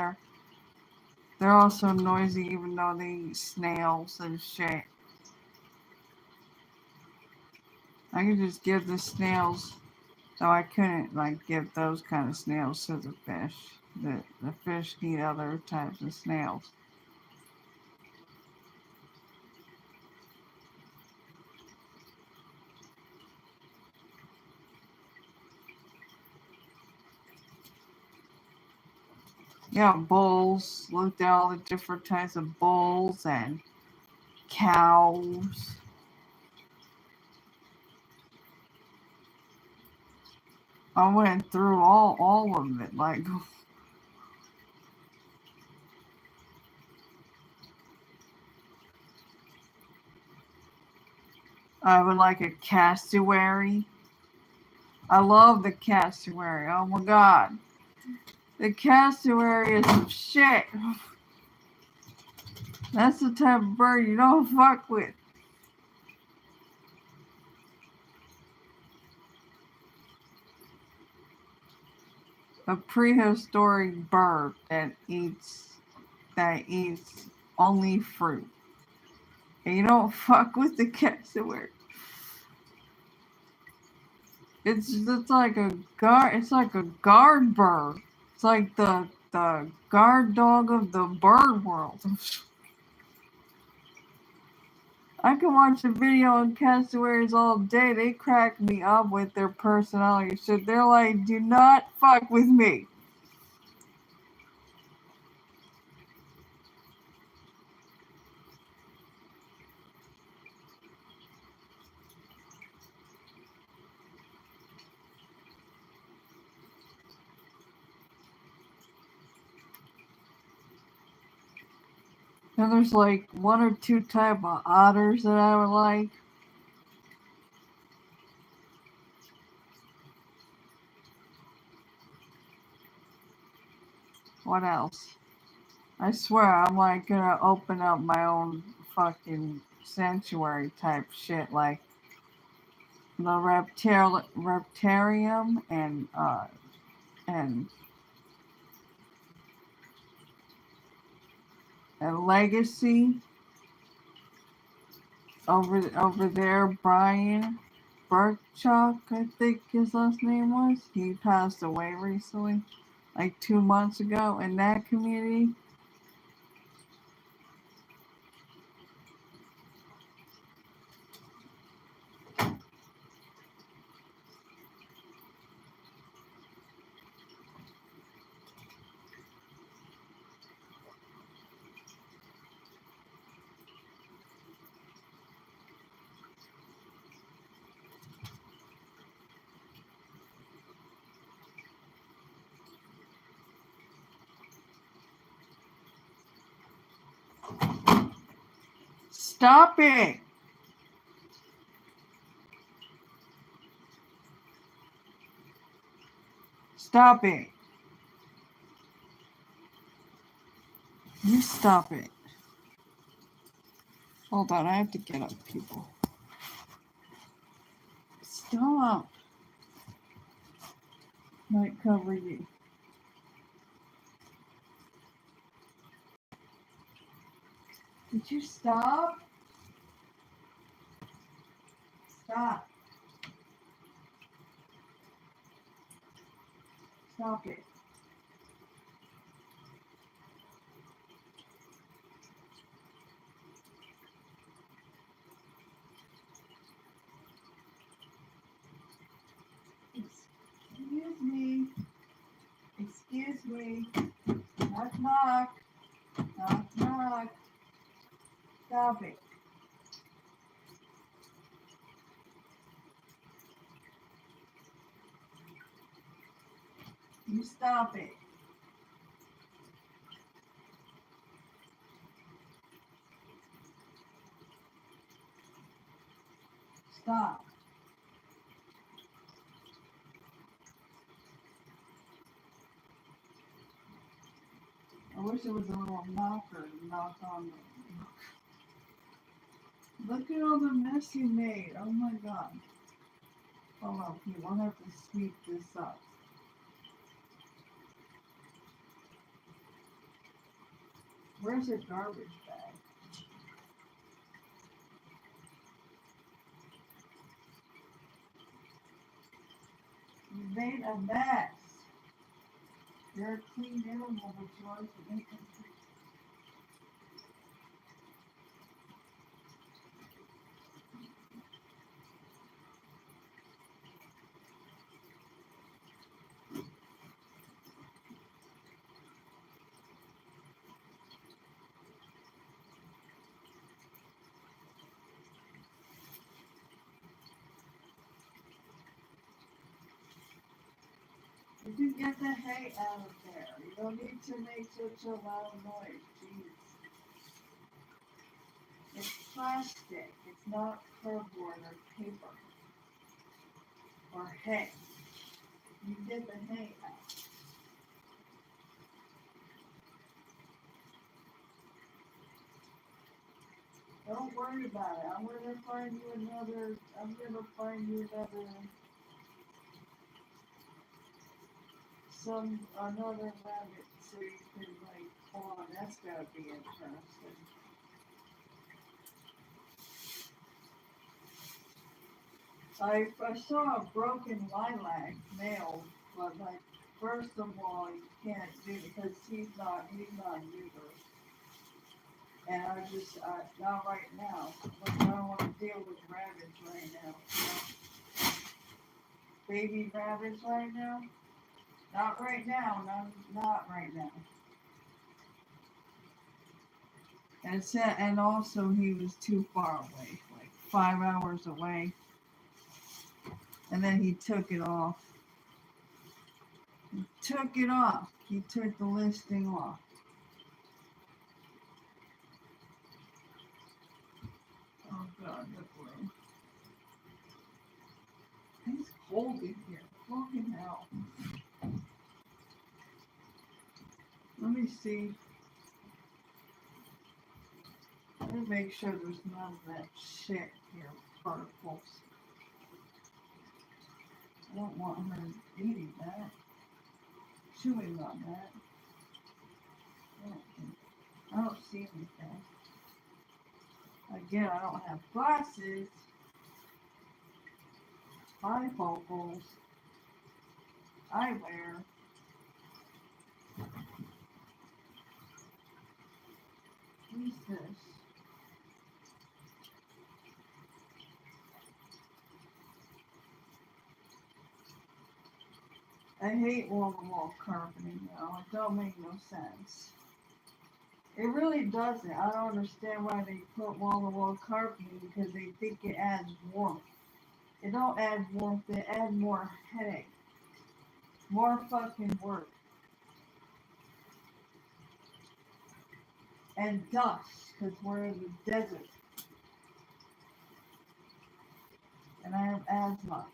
They're also noisy even though they eat snails and shit. I could just give the snails, though I couldn't like give those kind of snails to the fish. The fish eat other types of snails. Yeah, bulls. Looked at all the different types of bulls and cows. I went through all of it. Like, I would like a cassowary. I love the cassowary. Oh my god. The cassowary is some shit. That's the type of bird you don't fuck with. A prehistoric bird that eats only fruit. And you don't fuck with the cassowary. It's like a guard bird. It's like the guard dog of the bird world. I can watch a video on cassowaries all day. They crack me up with their personality shit. They're like, do not fuck with me. And there's like one or two type of otters that I would like. What else? I swear I'm like gonna open up my own fucking sanctuary type shit, like the reptarium and legacy over there. Brian Burchuk, I think his last name was. He passed away recently, like 2 months ago. In that community. Stop it! Stop it! You stop it. Hold on, I have to get up, people. Stop. Might cover you. Did you stop? Stop. Stop it. Excuse me. Excuse me. Knock, knock. Knock, knock. Stop it. You stop it. Stop. I wish there was a little knocker to knock on the... Look at all the mess you made. Oh my god. Hold on, people. I'll have to sweep this up. Where's the garbage bag? You made a mess. You're a clean animal, but you always make a mess. You can get the hay out of there. You don't need to make such a loud noise. Jeez. It's plastic. It's not cardboard or paper or hay. You get the hay out. Don't worry about it. I'm gonna find you another. Another rabbit so you can like pawn. That's gotta be interesting. I saw a broken lilac male, but like first of all you can't do it because he's not neuter. And not right now. But I don't want to deal with rabbits right now. Baby rabbits right now? Not right now. Not right now. And also he was too far away, like 5 hours away. And then he took it off. He took the listing off. Oh God, the blue. It's cold in here. Fucking hell. Let me see. Let me make sure there's none of that shit here. Particles. I don't want her eating that. Chewing on that. I don't see anything. Again, I don't have glasses. Bifocals. Eyewear. Who's this? I hate wall-to-wall carpeting now. It don't make no sense. It really doesn't. I don't understand why they put wall-to-wall carpeting because they think it adds warmth. It don't add warmth. It adds more headache. More fucking work. And dust because we're in the desert. And I have asthma.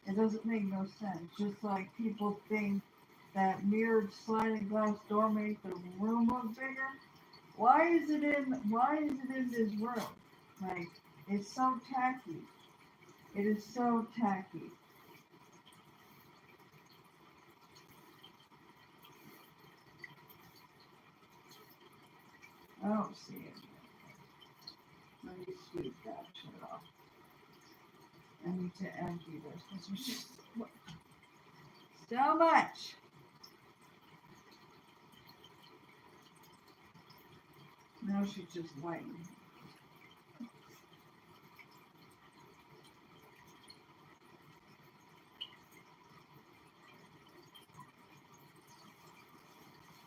It doesn't make no sense. Just like people think that mirrored sliding glass door makes the room look bigger. Why is it in this room? Like, it's so tacky. It is so tacky. I don't see it. Let me sweep that shit off. I need to empty this. This was just so much. Now she's just waiting.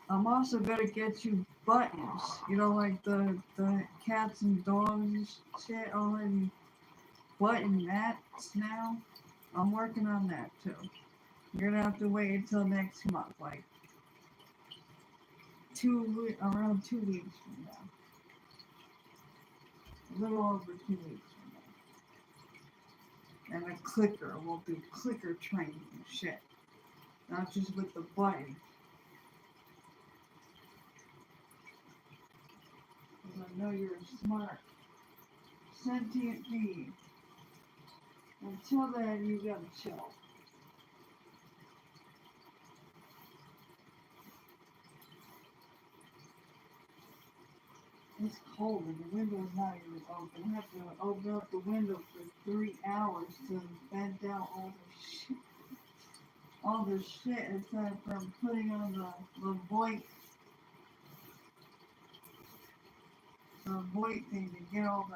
I'm also gonna get you buttons. You know, like the cats and dogs shit already button mats now. I'm working on that too. You're gonna have to wait until next month, like around 2 weeks from now. A little over 2 weeks from now. And a clicker. We'll do clicker training and shit. Not just with the button. Because I know you're a smart, sentient being. Until then, you gotta chill. It's cold and the window's not even open. I have to open up the window for 3 hours to vent out all the shit aside from putting on the void thing to get all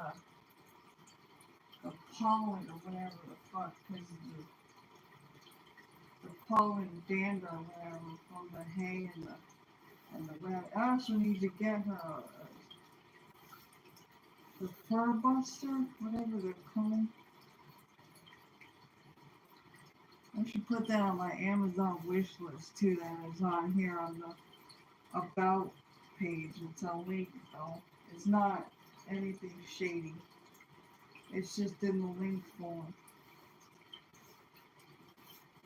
the pollen or whatever the fuck, because the pollen dander or whatever from the hay and the rabbit. I also need to get her the fur buster, whatever they're called. I should put that on my Amazon wish list too. That is on here on the about page. It's a link though. It's not anything shady. It's just in the link form.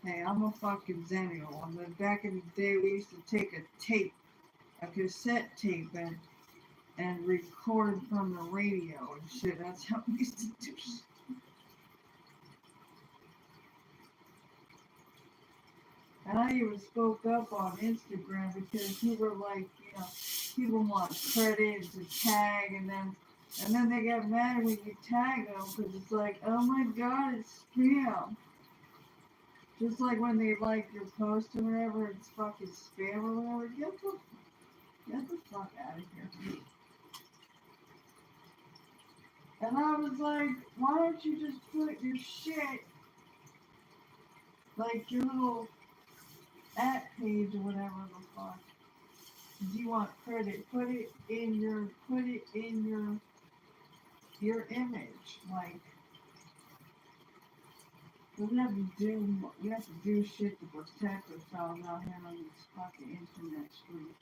Hey, I'm a fucking zennial. And then back in the day, we used to take a cassette tape, and record from the radio and shit. That's how we used to do shit. And I even spoke up on Instagram because people were like, people want credit to tag, and then they get mad when you tag them because it's like, oh my god, it's spam. Just like when they like your post or whatever, it's fucking spam or whatever. Get the fuck out of here. And I was like, why don't you just put your shit, like your little at page or whatever the fuck. Do you want credit? Put it in your image. Like, you have to do shit to protect yourself out here on this fucking internet street.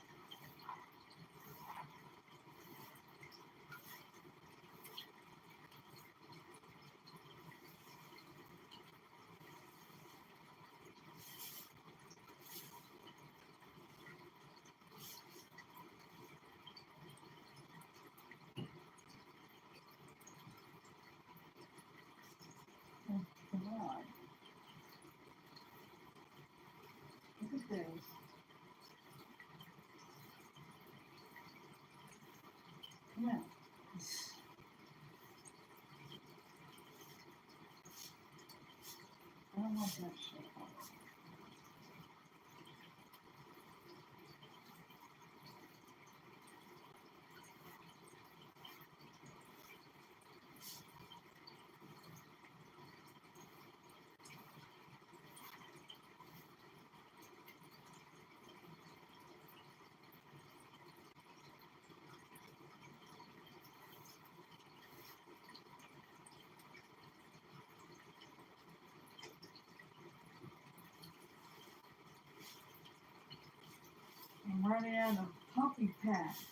Oh, come on. Look at this. Yeah. I don't want that shit. I'm running out of puppy pads.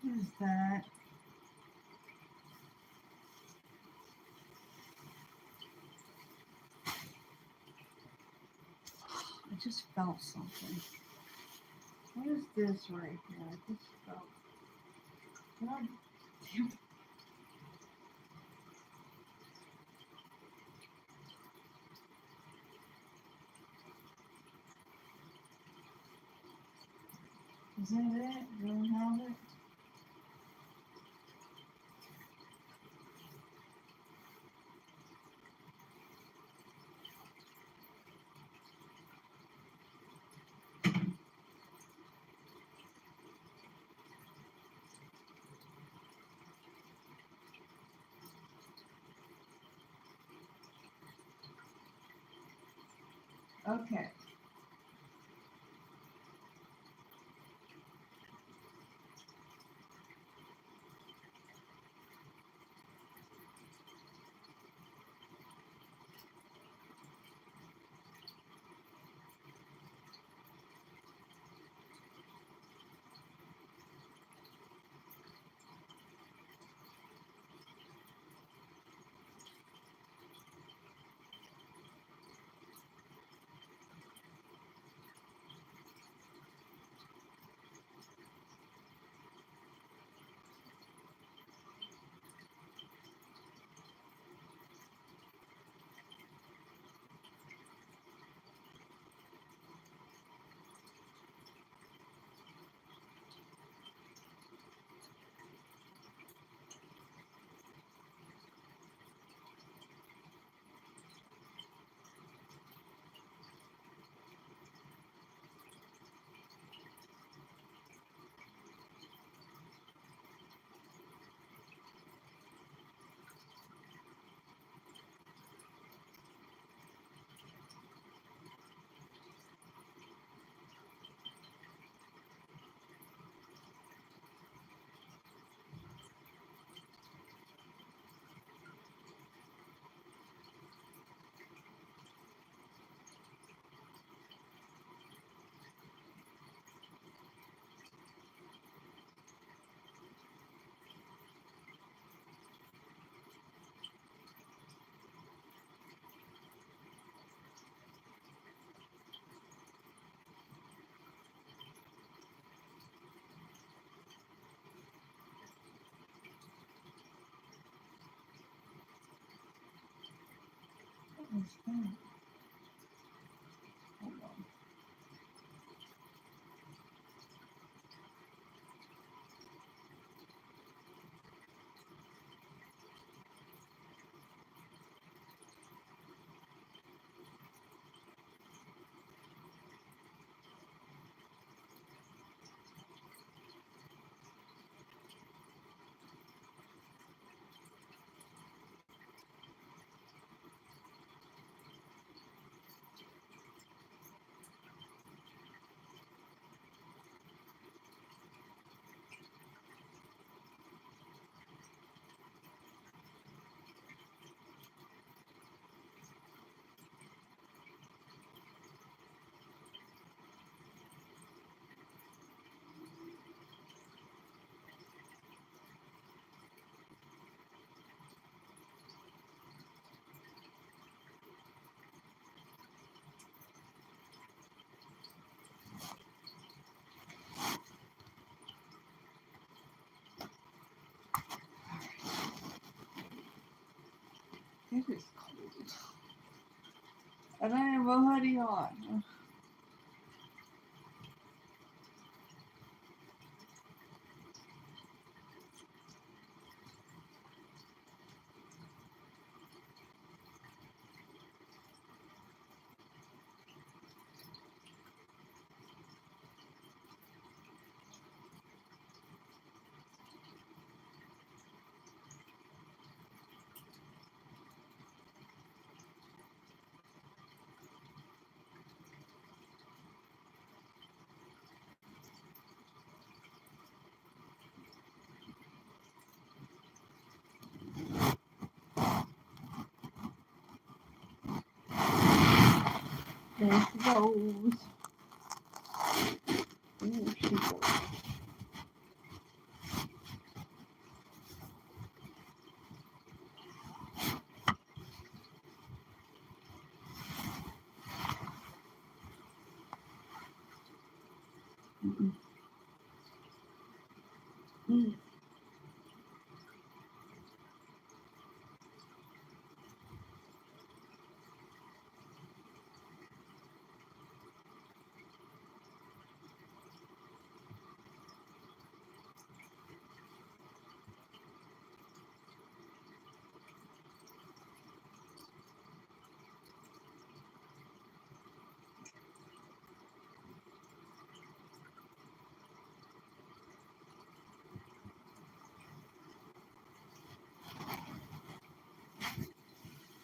What is that? I just felt something. What is this right here? I just felt. God damn. Is that it? Do I have it? Okay. What is that? Hold on. It is cold. And I have a hoodie on. There she goes. There she goes.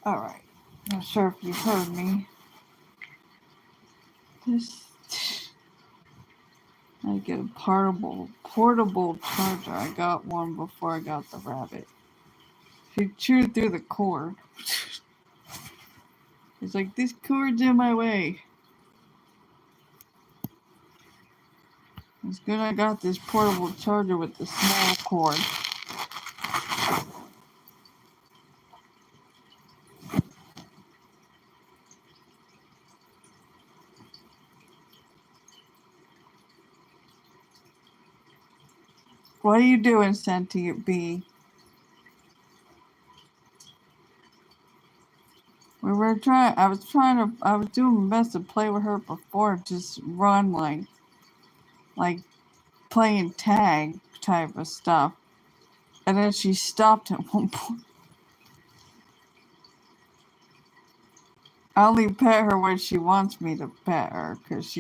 Alright. Not sure if you heard me. This. I get a portable charger. I got one before I got the rabbit. She chewed through the cord. It's like, this cord's in my way. It's good I got this portable charger with the small cord. What are you doing, sentient bee? I was doing my best to play with her before, just run like playing tag type of stuff. And then she stopped at one point. I only pet her when she wants me to pet her, because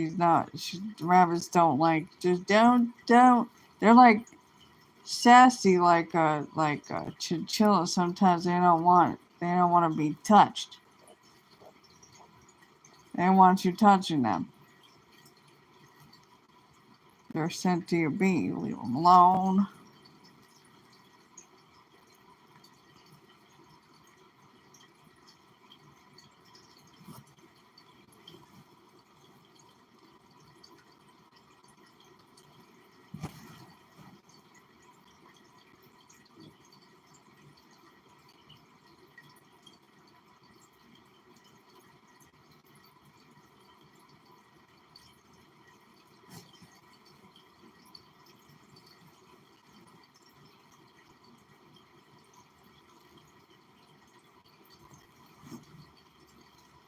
rabbits don't like, just don't. They're like sassy like a chinchilla. Sometimes they don't want to be touched. They don't want you touching them. They're sent to your bee. Leave them alone.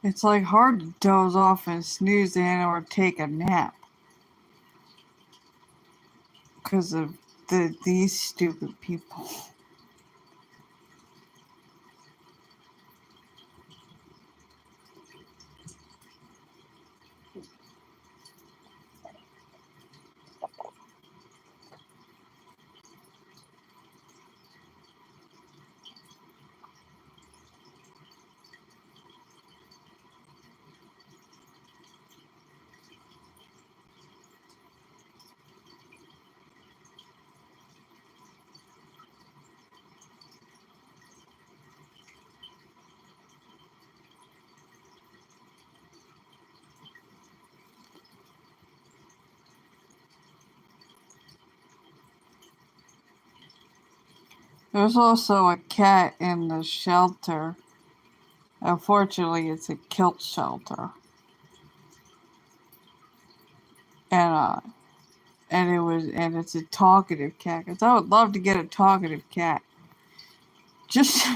It's like hard to doze off and snooze in or take a nap because of these stupid people. There's also a cat in the shelter. Unfortunately, it's a kilt shelter. And it's a talkative cat. Cause I would love to get a talkative cat. Just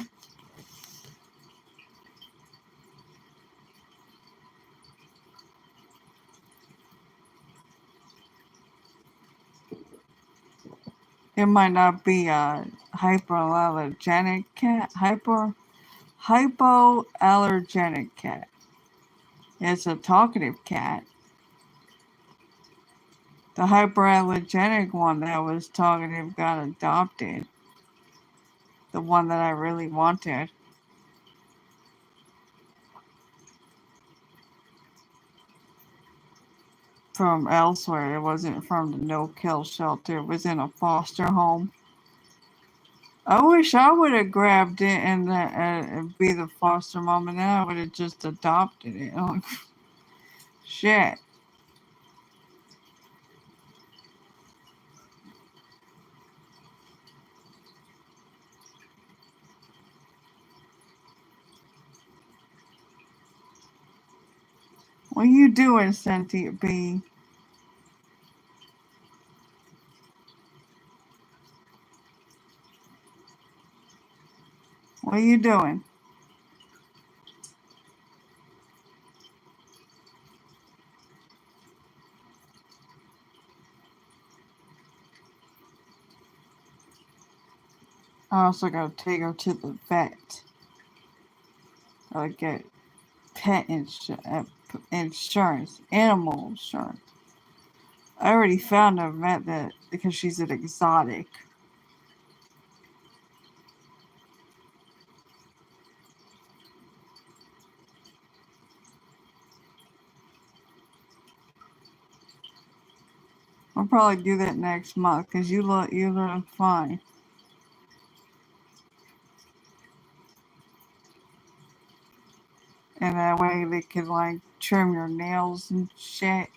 it might not be a hypoallergenic cat. Hypoallergenic cat. It's a talkative cat. The hyperallergenic one that was talkative got adopted. The one that I really wanted. From elsewhere. It wasn't from the no-kill shelter. It was in a foster home. I wish I would have grabbed it and be the foster mom, and then I would have just adopted it. Oh, shit. What are you doing, sentient bee? What are you doing? I also gotta take her to the vet. Gotta get pet insurance, animal insurance. I already found a vet that because she's an exotic. I'll probably do that next month because you look fine. And that way they can like trim your nails and shit.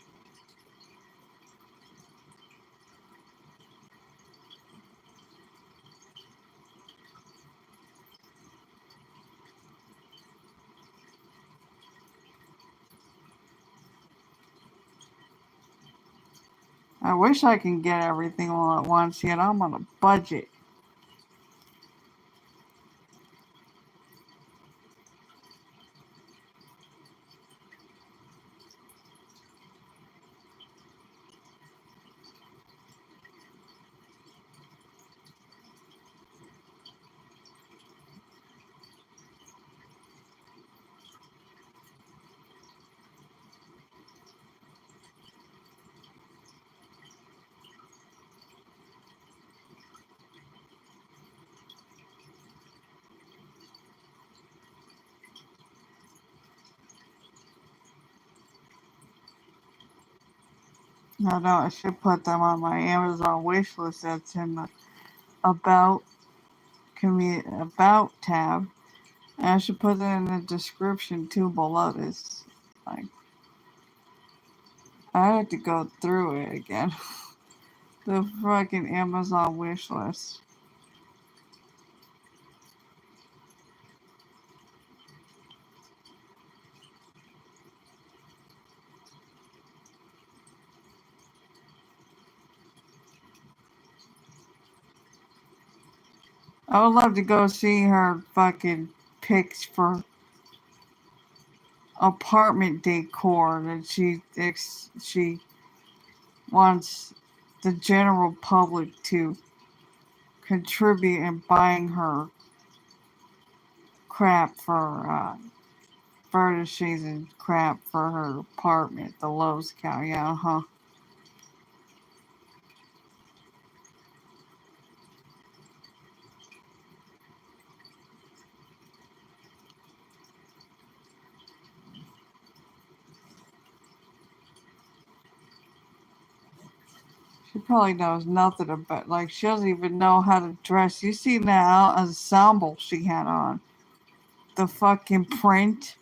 I wish I can get everything all at once, yet I'm on a budget. No, I should put them on my Amazon wish list. That's in the about about tab. And I should put that in the description too below this. Like, I have to go through it again. The fucking Amazon wish list. I would love to go see her fucking pics for apartment decor that she wants the general public to contribute in buying her crap for furnishings and crap for her apartment, the Lowe's cow. Yeah, huh. She probably knows nothing about, like, she doesn't even know how to dress. You see that ensemble she had on? The fucking print.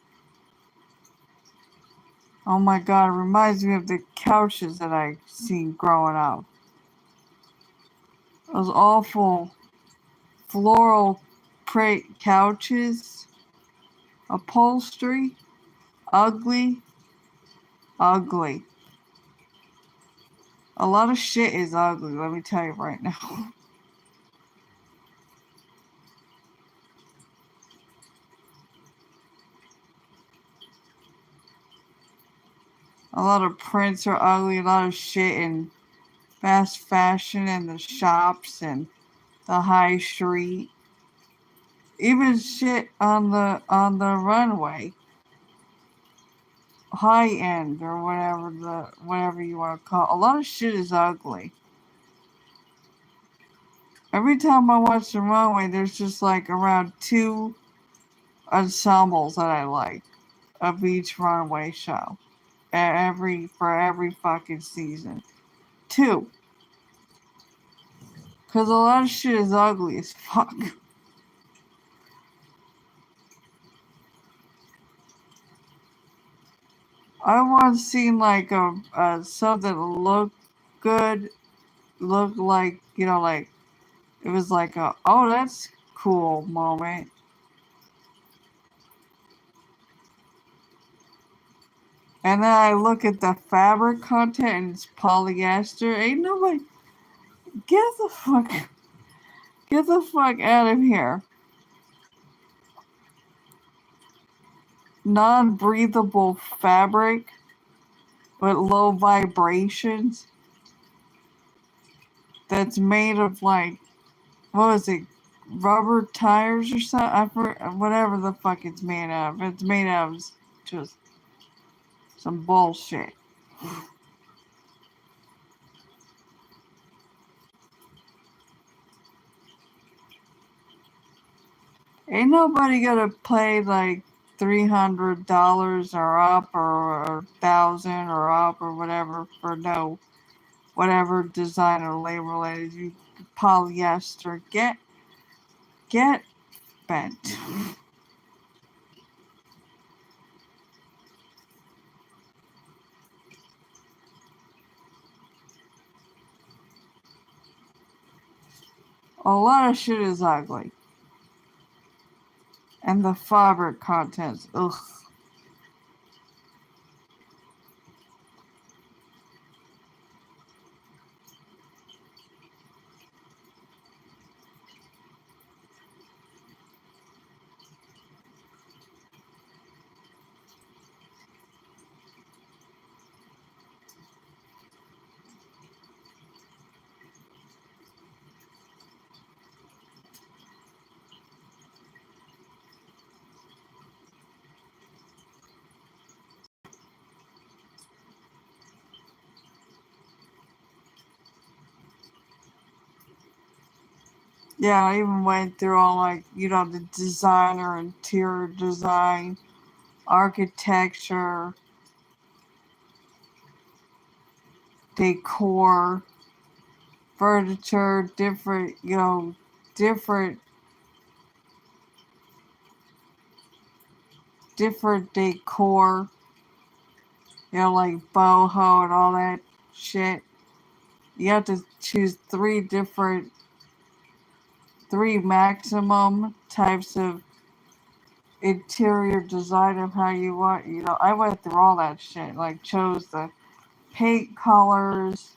Oh my god, it reminds me of the couches that I seen growing up. Those awful floral print couches, upholstery, ugly, ugly. A lot of shit is ugly, let me tell you right now. A lot of prints are ugly, a lot of shit in fast fashion and the shops and the high street. Even shit on the runway. High end or whatever you want to call it. A lot of shit is ugly. Every time I watch the runway, there's just like around two ensembles that I like of each runway show. For every fucking season. Two. Cause a lot of shit is ugly as fuck. I once seen like a something look good, look like, you know, like it was like a, oh, that's cool moment. And then I look at the fabric content and it's polyester. Ain't nobody, get the fuck, get the fuck out of here. non-breathable fabric with low vibrations that's made of like, what was it, rubber tires or something? Whatever the fuck it's made of. It's made of just some bullshit. Ain't nobody gonna pay like $300 or up or 1,000 or up or whatever for no whatever designer label it is. You polyester get bent. A lot of shit is ugly. And the fabric contents, ugh. Yeah, I even went through all like, the designer, interior design, architecture, decor, furniture, different, different different decor, like boho and all that shit. You have to choose three maximum types of interior design of how you want. I went through all that shit. Like chose the paint colors,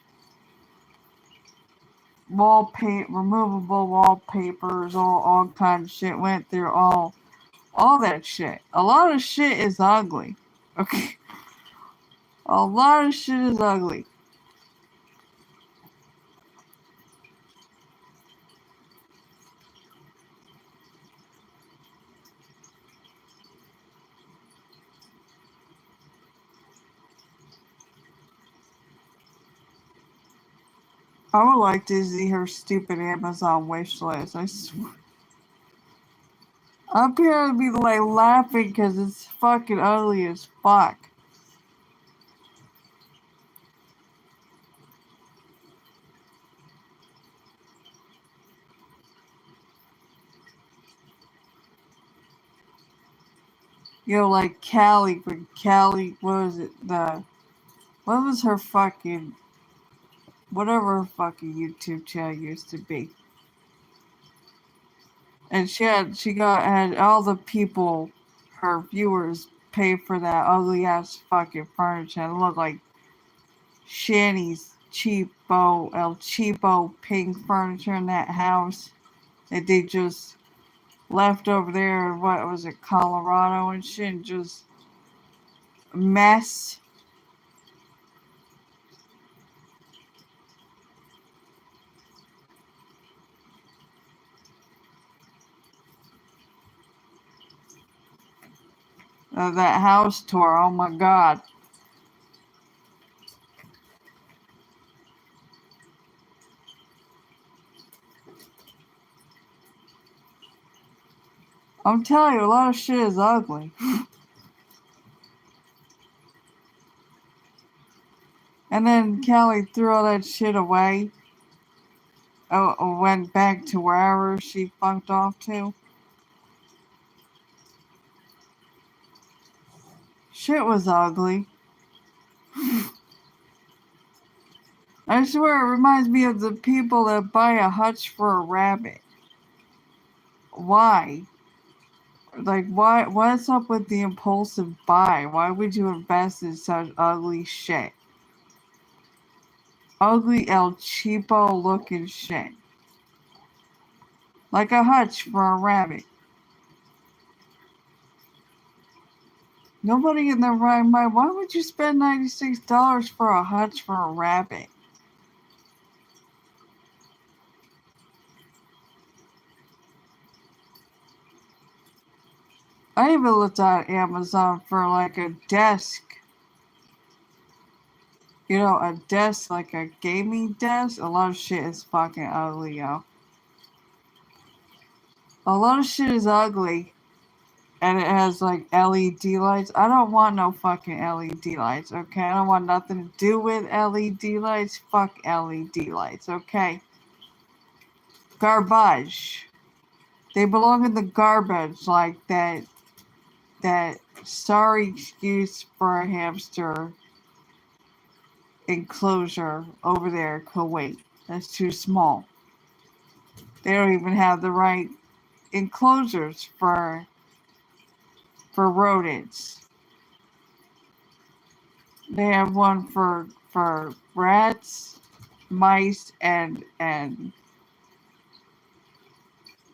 removable wallpapers, all kinds of shit. Went through all that shit. A lot of shit is ugly. Okay, a lot of shit is ugly. I would like to see her stupid Amazon wish list. I swear. I'm here to be like laughing because it's fucking ugly as fuck. Like Callie, but Callie, what was it? What was her fucking, whatever her fucking YouTube channel used to be. And had all the people, her viewers, pay for that ugly ass fucking furniture. It looked like Shanny's cheapo pink furniture in that house that they just left over there. What was it, Colorado and shit? And just mess. That house tour. Oh my god. I'm telling you, a lot of shit is ugly. And then Kelly threw all that shit away. Went back to wherever she fucked off to. Shit was ugly. I swear it reminds me of the people that buy a hutch for a rabbit. Why? Like, what's up with the impulsive buy? Why would you invest in such ugly shit? Ugly El Cheapo looking shit. Like a hutch for a rabbit. Nobody in their right mind. Why would you spend $96 for a hutch for a rabbit? I even looked on Amazon for like a desk. You know, a desk, like a gaming desk. A lot of shit is fucking ugly, yo. A lot of shit is ugly. And it has like LED lights. I don't want no fucking LED lights, okay? I don't want nothing to do with LED lights. Fuck LED lights, okay? Garbage. They belong in the garbage, like that sorry excuse for a hamster enclosure over there in Kuwait. That's too small. They don't even have the right enclosures for rodents. They have one for rats, mice, and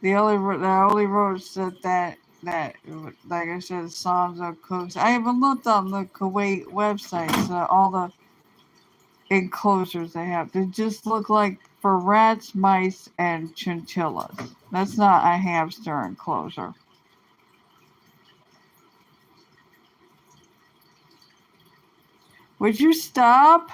the only rodents that like I said, Sam's cooks. I even looked on the Kuwait website, so all the enclosures they have. They just look like for rats, mice, and chinchillas. That's not a hamster enclosure. Would you stop?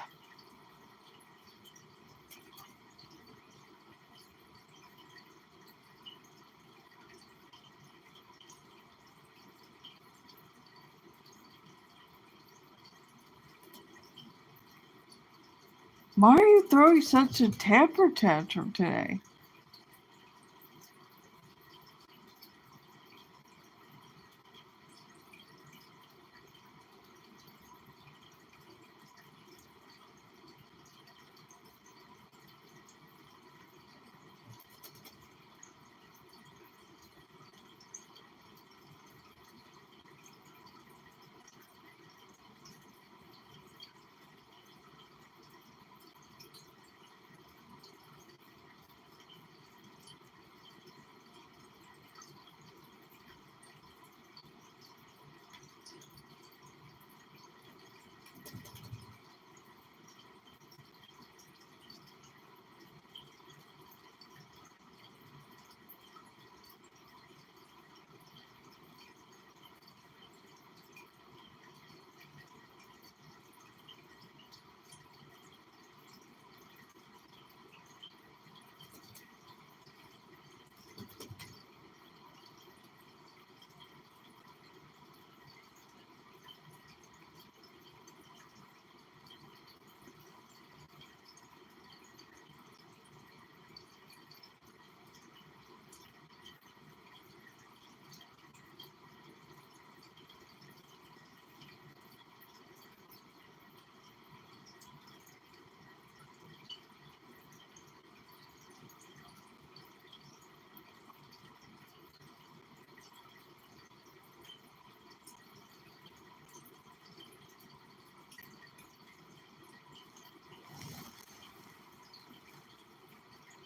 Why are you throwing such a temper tantrum today?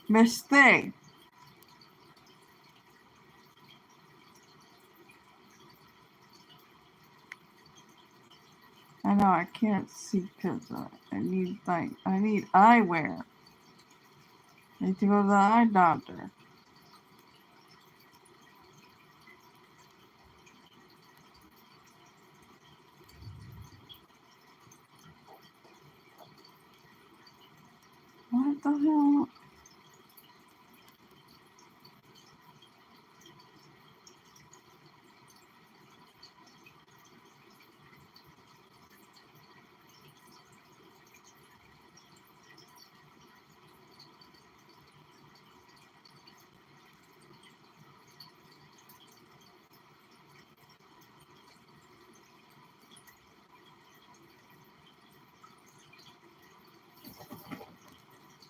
Miss Thing. I know I can't see because I need eyewear. I need to go to the eye doctor. What the hell?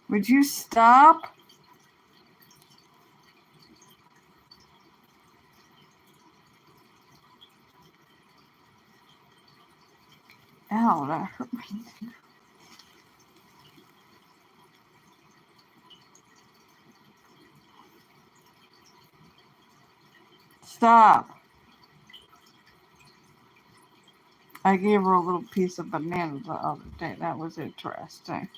Would you stop? Ow, that hurt me. Stop. I gave her a little piece of banana the other day. That was interesting.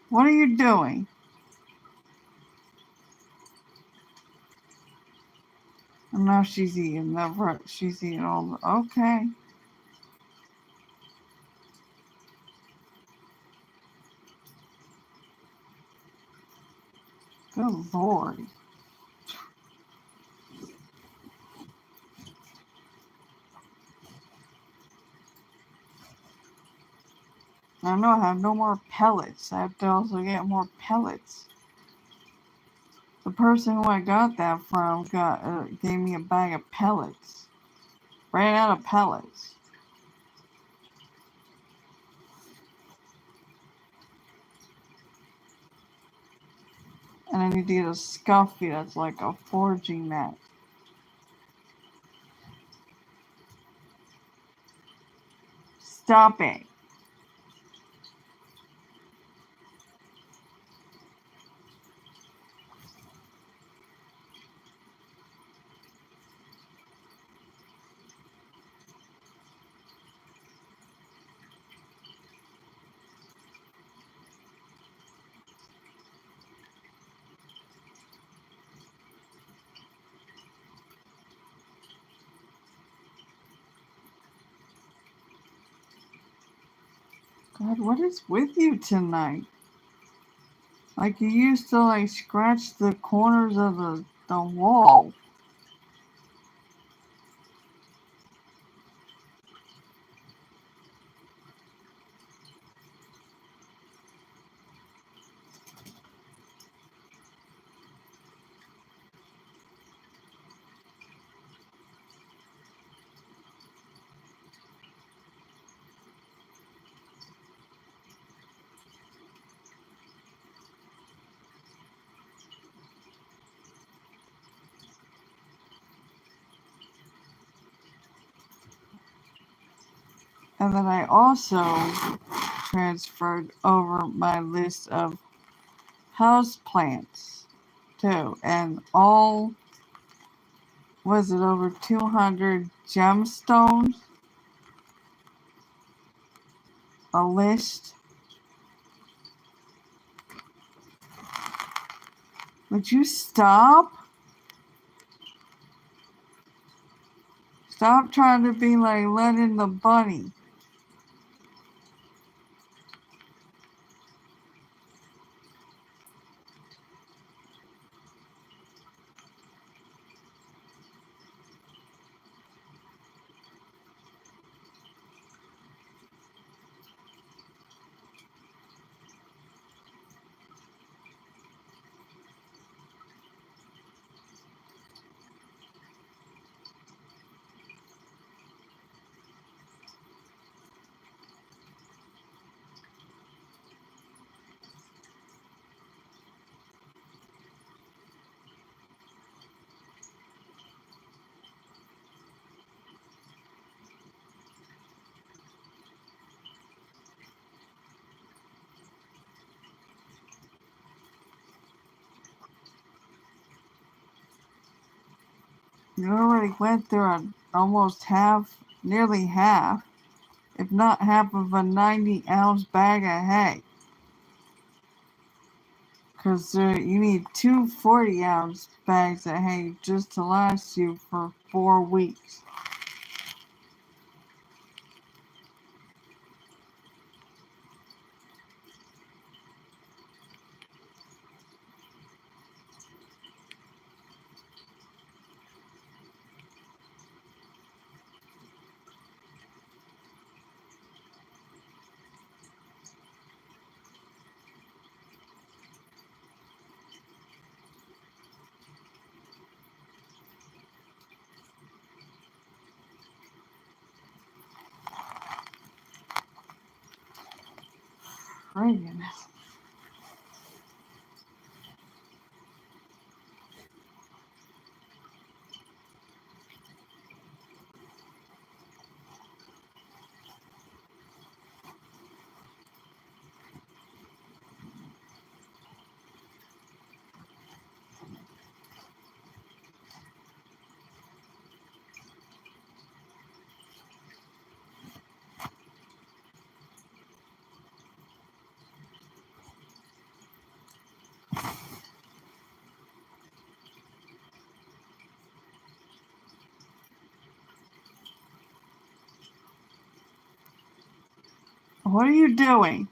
What are you doing? And now she's eating the. She's eating all the. Okay. Good Lord. I know I have no more pellets. I have to also get more pellets. The person who I got that from gave me a bag of pellets. Ran out of pellets. And I need to get a scuffy that's like a forging mat. Stop it. God, what is with you tonight? Like you used to like scratch the corners of the wall. And then I also transferred over my list of house plants too. And all, was it over 200 gemstones? A list. Would you stop? Stop trying to be like letting the bunny. You already went through almost half, nearly half, if not half of a 90-ounce bag of hay. Because you need two 40-ounce bags of hay just to last you for 4 weeks. Friggin'. What are you doing?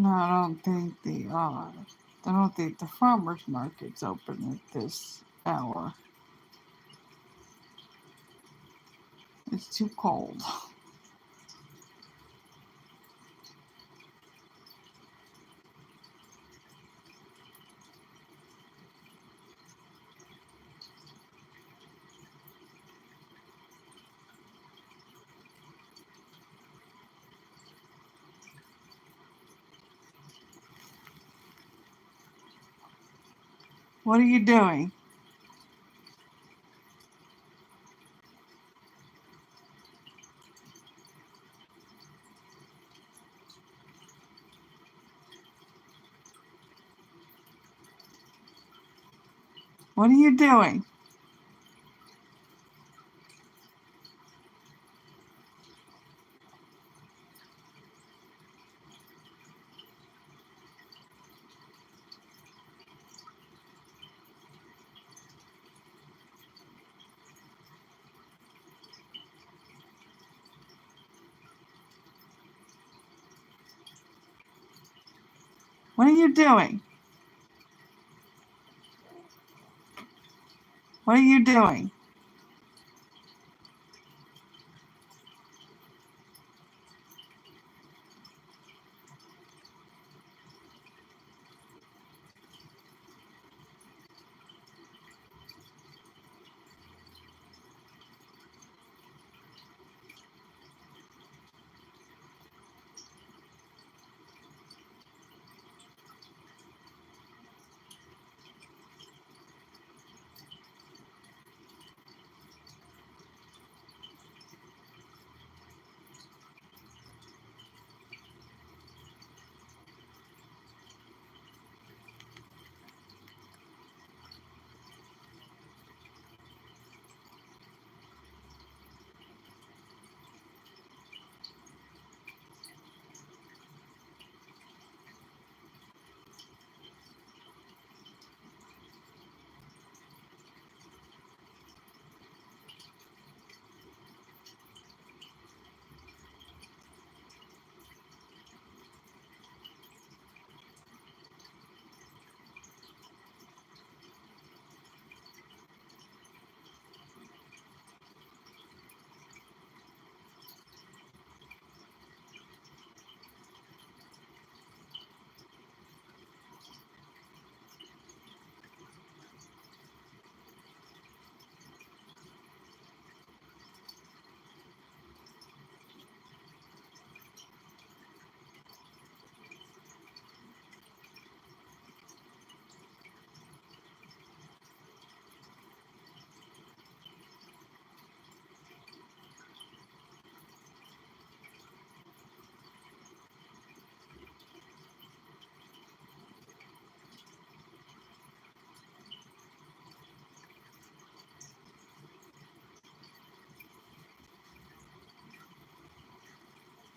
No, I don't think the farmers market's open at this hour. It's too cold. What are you doing? What are you doing? What are you doing? What are you doing?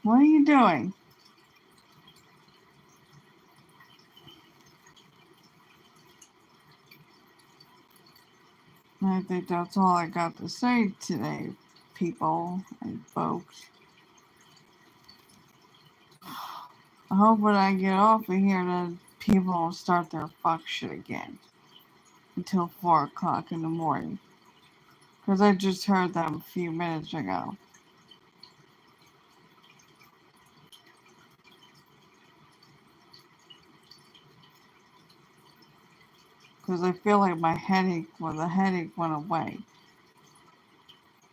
What are you doing? I think that's all I got to say today, people and folks. I hope when I get off of here that people will start their fuck shit again until 4 o'clock in the morning. Because I just heard them a few minutes ago. Because I feel like the headache went away.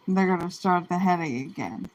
And they're going to start the headache again.